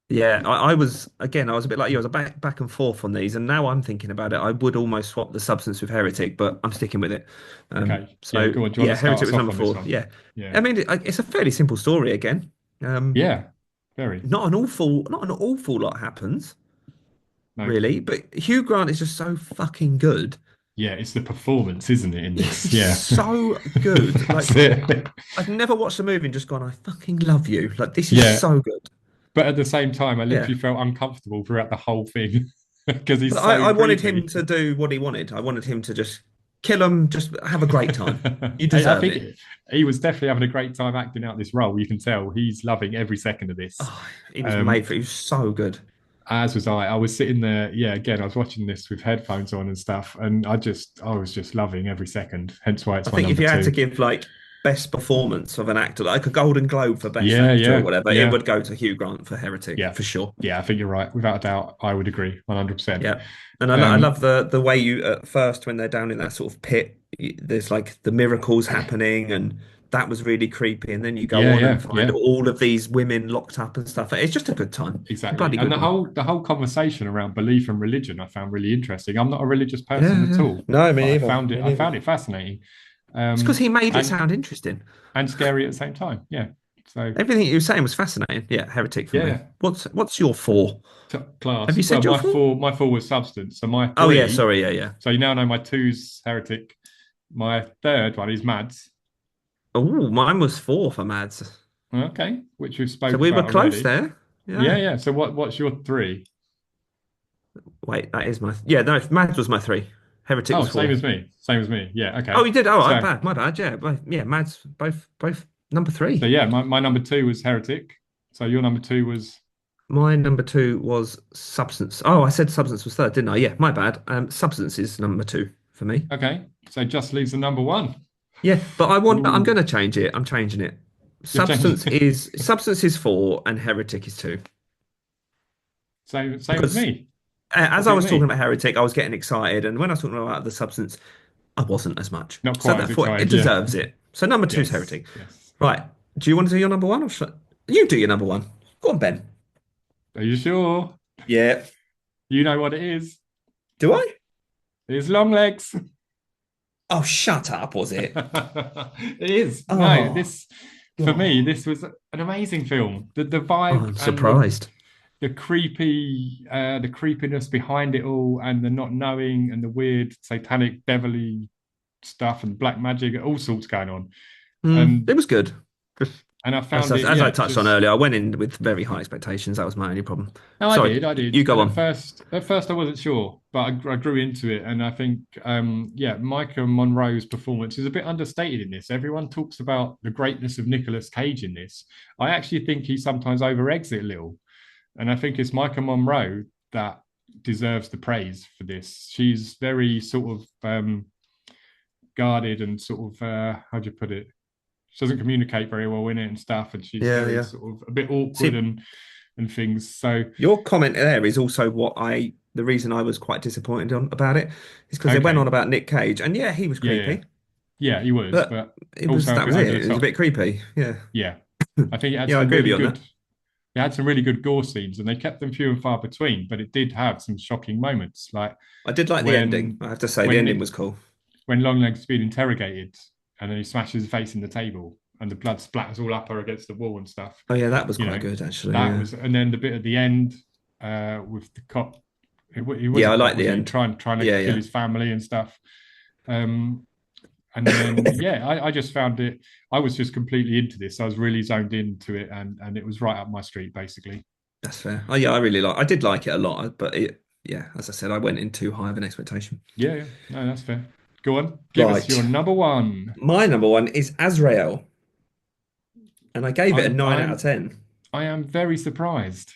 Yeah, I was again. I was a bit like you. I was back and forth on these, and now I'm thinking about it. I would almost swap the substance with Heretic, but I'm sticking with it. Okay. Yeah. So Go on. Do you want yeah, to start Heretic us was off number on this four. one? Yeah, Yeah. I mean it's a fairly simple story again. Yeah. Very. Not an awful lot happens No. really, but Hugh Grant is just so fucking good. Yeah. It's the performance, isn't it? In this. He's Yeah. so good. That's Like it. I've never watched a movie and just gone, I fucking love you. Like this is Yeah. so good. But at the same time, I Yeah. literally felt uncomfortable throughout the whole thing because But he's I, so I wanted him creepy. to do what he wanted. I wanted him to just kill him, just have a great time. You I deserve think it. he was definitely having a great time acting out this role. You can tell he's loving every second of this. Oh, he was Um, made for it. He was so good. as was I. I was sitting there, yeah, again, I was watching this with headphones on and stuff, and I was just loving every second. Hence why I it's my think if number you had to two. give like best performance of an actor, like a Golden Globe for best Yeah, actor or yeah, whatever, it yeah, would go to Hugh Grant for Heretic yeah, for sure. yeah. I think you're right. Without a doubt, I would agree 100%. Yeah. And I Um, love the way you at first when they're down in that sort of pit, there's like the miracles happening and that was really creepy. And then you go yeah, on and yeah, find yeah. all of these women locked up and stuff. It's just a good time. It's a Exactly. bloody And good one. the whole conversation around belief and religion I found really interesting. I'm not a religious person Yeah, at yeah. all, No, me but neither. Me I neither. found it fascinating. It's because he made it And sound interesting. scary at the same time. Yeah. So Everything you were saying was fascinating. Yeah, Heretic for yeah, me. yeah. What's your four? Top Have class. you Well, said your four? my four was substance. So my Oh yeah, three, sorry, yeah, yeah. so you now know my two's heretic. My third one is Mads. Oh, mine was four for Mads. Okay, which we've So spoke we were about close already. there. Yeah, Yeah. yeah. So what's your three? Wait, that is my yeah, no, Mads was my three. Heretic Oh, was same four. as me. Same as me. Yeah, Oh, okay. you did. Oh, I'm So bad. My bad. Yeah, yeah. Mads, both number so three. yeah, my number two was heretic. So your number two was My number two was Substance. Oh, I said Substance was third, didn't I? Yeah, my bad. Substance is number two for me. okay. So just leaves the number one. Yeah, but I'm Ooh, going to change it. I'm changing it. you're changing. Substance is four, and Heretic is two. Same as Because me. as I Copy of was talking me. about Heretic, I was getting excited, and when I was talking about the Substance, I wasn't as much. Not So quite as therefore, it excited. Yeah. deserves it. So number two is Yes. Heretic. Yes. Right. Do you want to do your number one, or should you do your number one? Go on, Ben. Are you sure? Yeah. You know what it is. Do I? It's long legs. Oh, shut up, was it? It is. No, Oh, this for me, oh, this was an amazing film. The oh, vibe I'm and surprised. the creepiness behind it all, and the not knowing, and the weird satanic devilly stuff and black magic, all sorts going on. It And was good. I As, found as, it, as I yeah, touched on just earlier, I went in with very high expectations. That was my only problem. no, Sorry, I you did. go And on. at first I wasn't sure, but I grew into it. And I think, yeah, Micah Monroe's performance is a bit understated in this. Everyone talks about the greatness of Nicolas Cage in this. I actually think he sometimes overeggs it a little. And I think it's Micah Monroe that deserves the praise for this. She's very sort of guarded and sort of, how do you put it? She doesn't communicate very well in it and stuff. And she's Yeah, very yeah. sort of a bit awkward See, and things. So, your comment there is also the reason I was quite disappointed about it is because they went on okay. about Nick Cage, and yeah, he was Yeah, yeah. creepy, Yeah, he was, but but also a that bit was over it. the It was a top. bit creepy. Yeah, Yeah, I think yeah, I agree with you on that. it had some really good gore scenes, and they kept them few and far between. But it did have some shocking moments, like I did like the ending. when I have to say, the when ending Nick was cool. when Longleg's being interrogated, and then he smashes his face in the table, and the blood splatters all up her against the wall and stuff. Oh yeah, that was You quite know, good actually. that Yeah, was, and then the bit at the end with the cop. He was yeah, a I cop, like the wasn't he? end. Trying to Yeah, kill yeah. his family and stuff. Um, And then, yeah, I just found it. I was just completely into this. I was really zoned into it, and it was right up my street, basically. That's fair. Oh yeah, I did like it a lot, but yeah, as I said, I went in too high of an expectation. Yeah, yeah, no, that's fair. Go on, give us your Right. number one. My number one is Azrael, and I gave it a I'm, 9 out of I'm, 10. I am very surprised.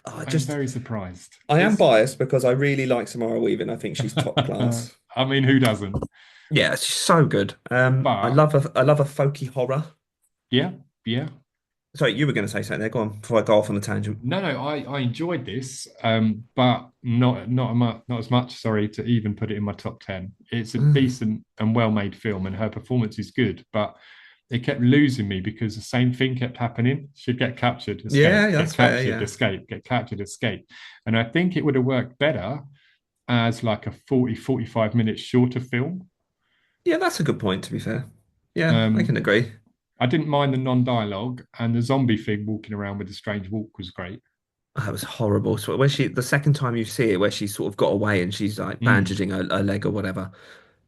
Oh, I I'm just very surprised. I am It's biased because I really like Samara Weaving. I think she's top class. I mean, who doesn't? Yeah, she's so good. But I love a folky horror. yeah, yeah. Sorry, you were going to say something there. Go on before I go off on a tangent. No, no, I enjoyed this, but not as much. Sorry, to even put it in my top 10. It's a Mm. decent and well-made film, and her performance is good. But it kept losing me because the same thing kept happening. She'd get captured, escape, Yeah, get that's fair. captured, Yeah, escape, get captured, escape. And I think it would have worked better as like a 40, 45 minute shorter film. yeah, that's a good point. To be fair, yeah, I can Um, agree. I didn't mind the non-dialogue, and the zombie thing walking around with the strange walk was great. That was horrible. So where she the second time you see it, where she sort of got away and she's like Mm, bandaging her leg or whatever,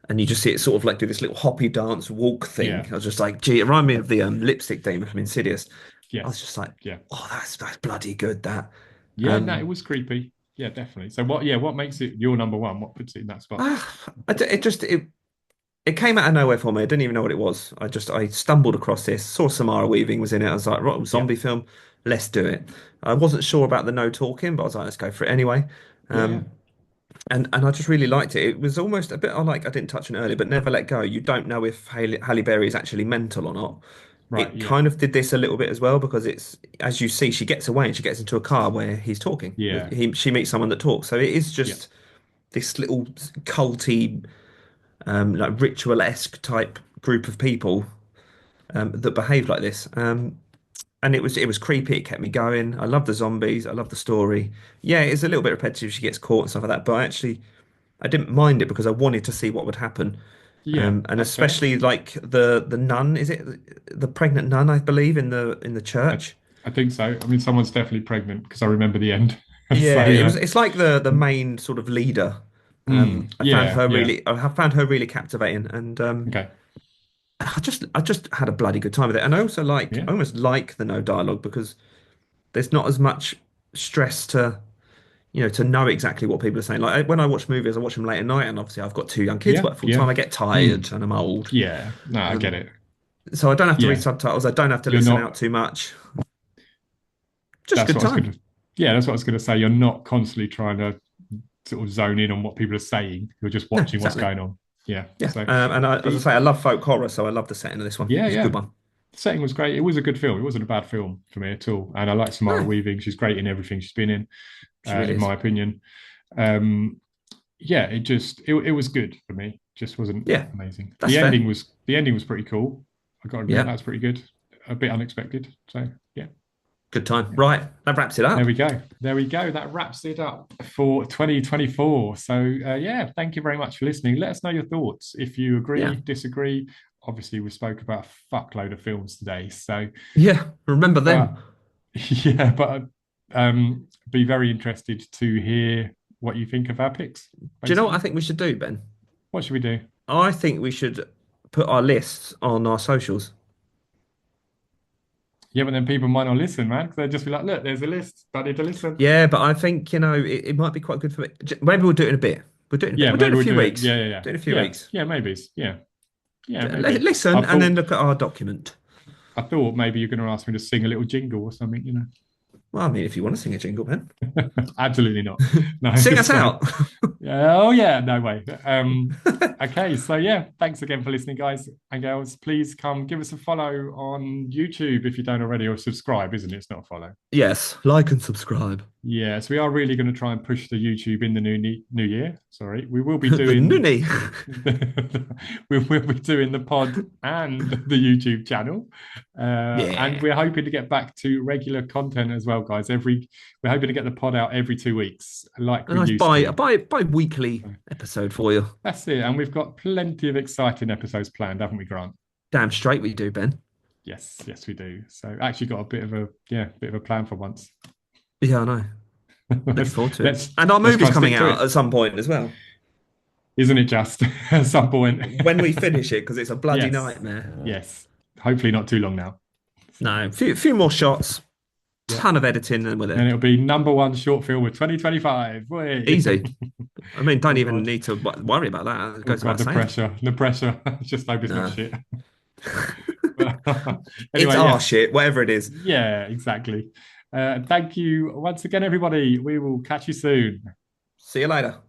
and you just see it sort of like do this little hoppy dance walk thing. yeah. I was just like, gee, it reminded me of the lipstick demon from Insidious. I was Yes. just like, Yeah. oh, that's bloody good. That. Yeah, no, it Um, was creepy. Yeah, definitely. So what, yeah, what makes it your number one? What puts it in that spot? it just it came out of nowhere for me. I didn't even know what it was. I stumbled across this, saw Samara Weaving was in it. I was like, right, Yeah. zombie film, let's do it. I wasn't sure about the no talking, but I was like, let's go for it anyway. Yeah, yeah. Um, and I just really liked it. It was almost a bit I like I didn't touch on it earlier, but Never Let Go. You don't know if Halle Berry is actually mental or not. Right, It yeah. kind of did this a little bit as well because it's as you see, she gets away and she gets into a car where he's talking. Yeah. She meets someone that talks. So it is Yeah. just this little culty, like ritual-esque type group of people that behave like this. And it was creepy. It kept me going. I love the zombies. I love the story. Yeah, it's a little bit repetitive. She gets caught and stuff like that, but actually I didn't mind it because I wanted to see what would happen. Yeah, And that's fair. especially like the nun, is it the pregnant nun, I believe, in the I, church? I think so. I mean, someone's definitely pregnant because I remember the end. Yeah, So yeah. it's like the main sort of leader. Yeah, yeah. I have found her really captivating, and Okay. I just had a bloody good time with it. And I also Yeah. I almost like the no dialogue because there's not as much stress to to know exactly what people are saying. Like when I watch movies, I watch them late at night, and obviously I've got two young kids, Yeah, work full yeah. time. I get tired Mm, and I'm old. yeah. No, I get Um, it. so I don't have to read Yeah. subtitles. I don't have to You're listen out not too much. Just that's good what I was time. gonna yeah, that's what I was gonna say. You're not constantly trying to sort of zone in on what people are saying. You're just No, watching what's exactly. going on. Yeah. Yeah. So As I the say, I love folk horror, so I love the setting of this one. It yeah, was a yeah. good one. The setting was great. It was a good film. It wasn't a bad film for me at all. And I like Samara No, Weaving. She's great in everything she's been she really in is. my opinion. Um, yeah, it was good for me. Just wasn't Yeah, amazing. that's fair. The ending was pretty cool. I got to admit Yeah, that's pretty good. A bit unexpected. So yeah. good time. Right, that wraps it There up. we go. There we go. That wraps it up for 2024. So, yeah, thank you very much for listening. Let us know your thoughts. If you Yeah. agree, disagree. Obviously, we spoke about a fuckload of films today. So, Yeah, remember but them. yeah, but be very interested to hear what you think of our picks, Do you know what I basically. think we should do, Ben? What should we do? I think we should put our lists on our socials. Yeah, but then people might not listen, man, because they'll just be like, look, there's a list. I need to listen. Yeah, but I think, it might be quite good for me. Maybe we'll do it in a bit. We'll do it in a bit. Yeah, We'll do it in maybe a we'll few do it. weeks. Yeah, yeah, yeah. Do it in a few Yeah, weeks. yeah, maybe. Yeah, yeah, maybe. I Listen and then thought look at our document. I thought maybe you're going to ask me to sing a little jingle or something, Well, I mean, if you want to sing a jingle, Ben, Absolutely not. No. sing us So, out. yeah, oh yeah, no way. Okay, so yeah, thanks again for listening, guys and girls. Please come give us a follow on YouTube if you don't already, or subscribe, isn't it? It's not a follow. Yes, like and subscribe. Yes, we are really going to try and push the YouTube in the new year. Sorry, we will be The doing Noonie. we will be doing the pod and the YouTube channel, and Yeah. we're hoping to get back to regular content as well, guys. We're hoping to get the pod out every 2 weeks, like A we nice used to. bi weekly episode for you. That's it, and we've got plenty of exciting episodes planned, haven't we, Grant? Damn straight we do, Ben. Yes, yes, we do. So actually got a bit of a plan for once. Yeah, I know. Looking let's forward to it. let's And our let's try movie's and coming stick to out it. at some point as well. Isn't it just at some point? When we finish it, because it's a bloody Yes, nightmare. yes. Hopefully not too long now. So, No, few more shots, yeah, ton of editing, and with and it. it'll be number one short film of 2025. Easy. I mean, don't Oh even God, need to worry about that. It oh goes God, without saying. the pressure. Just hope it's not No. shit. It's Anyway, our yes, shit, whatever it is. yeah, exactly. Thank you once again, everybody. We will catch you soon. See you later.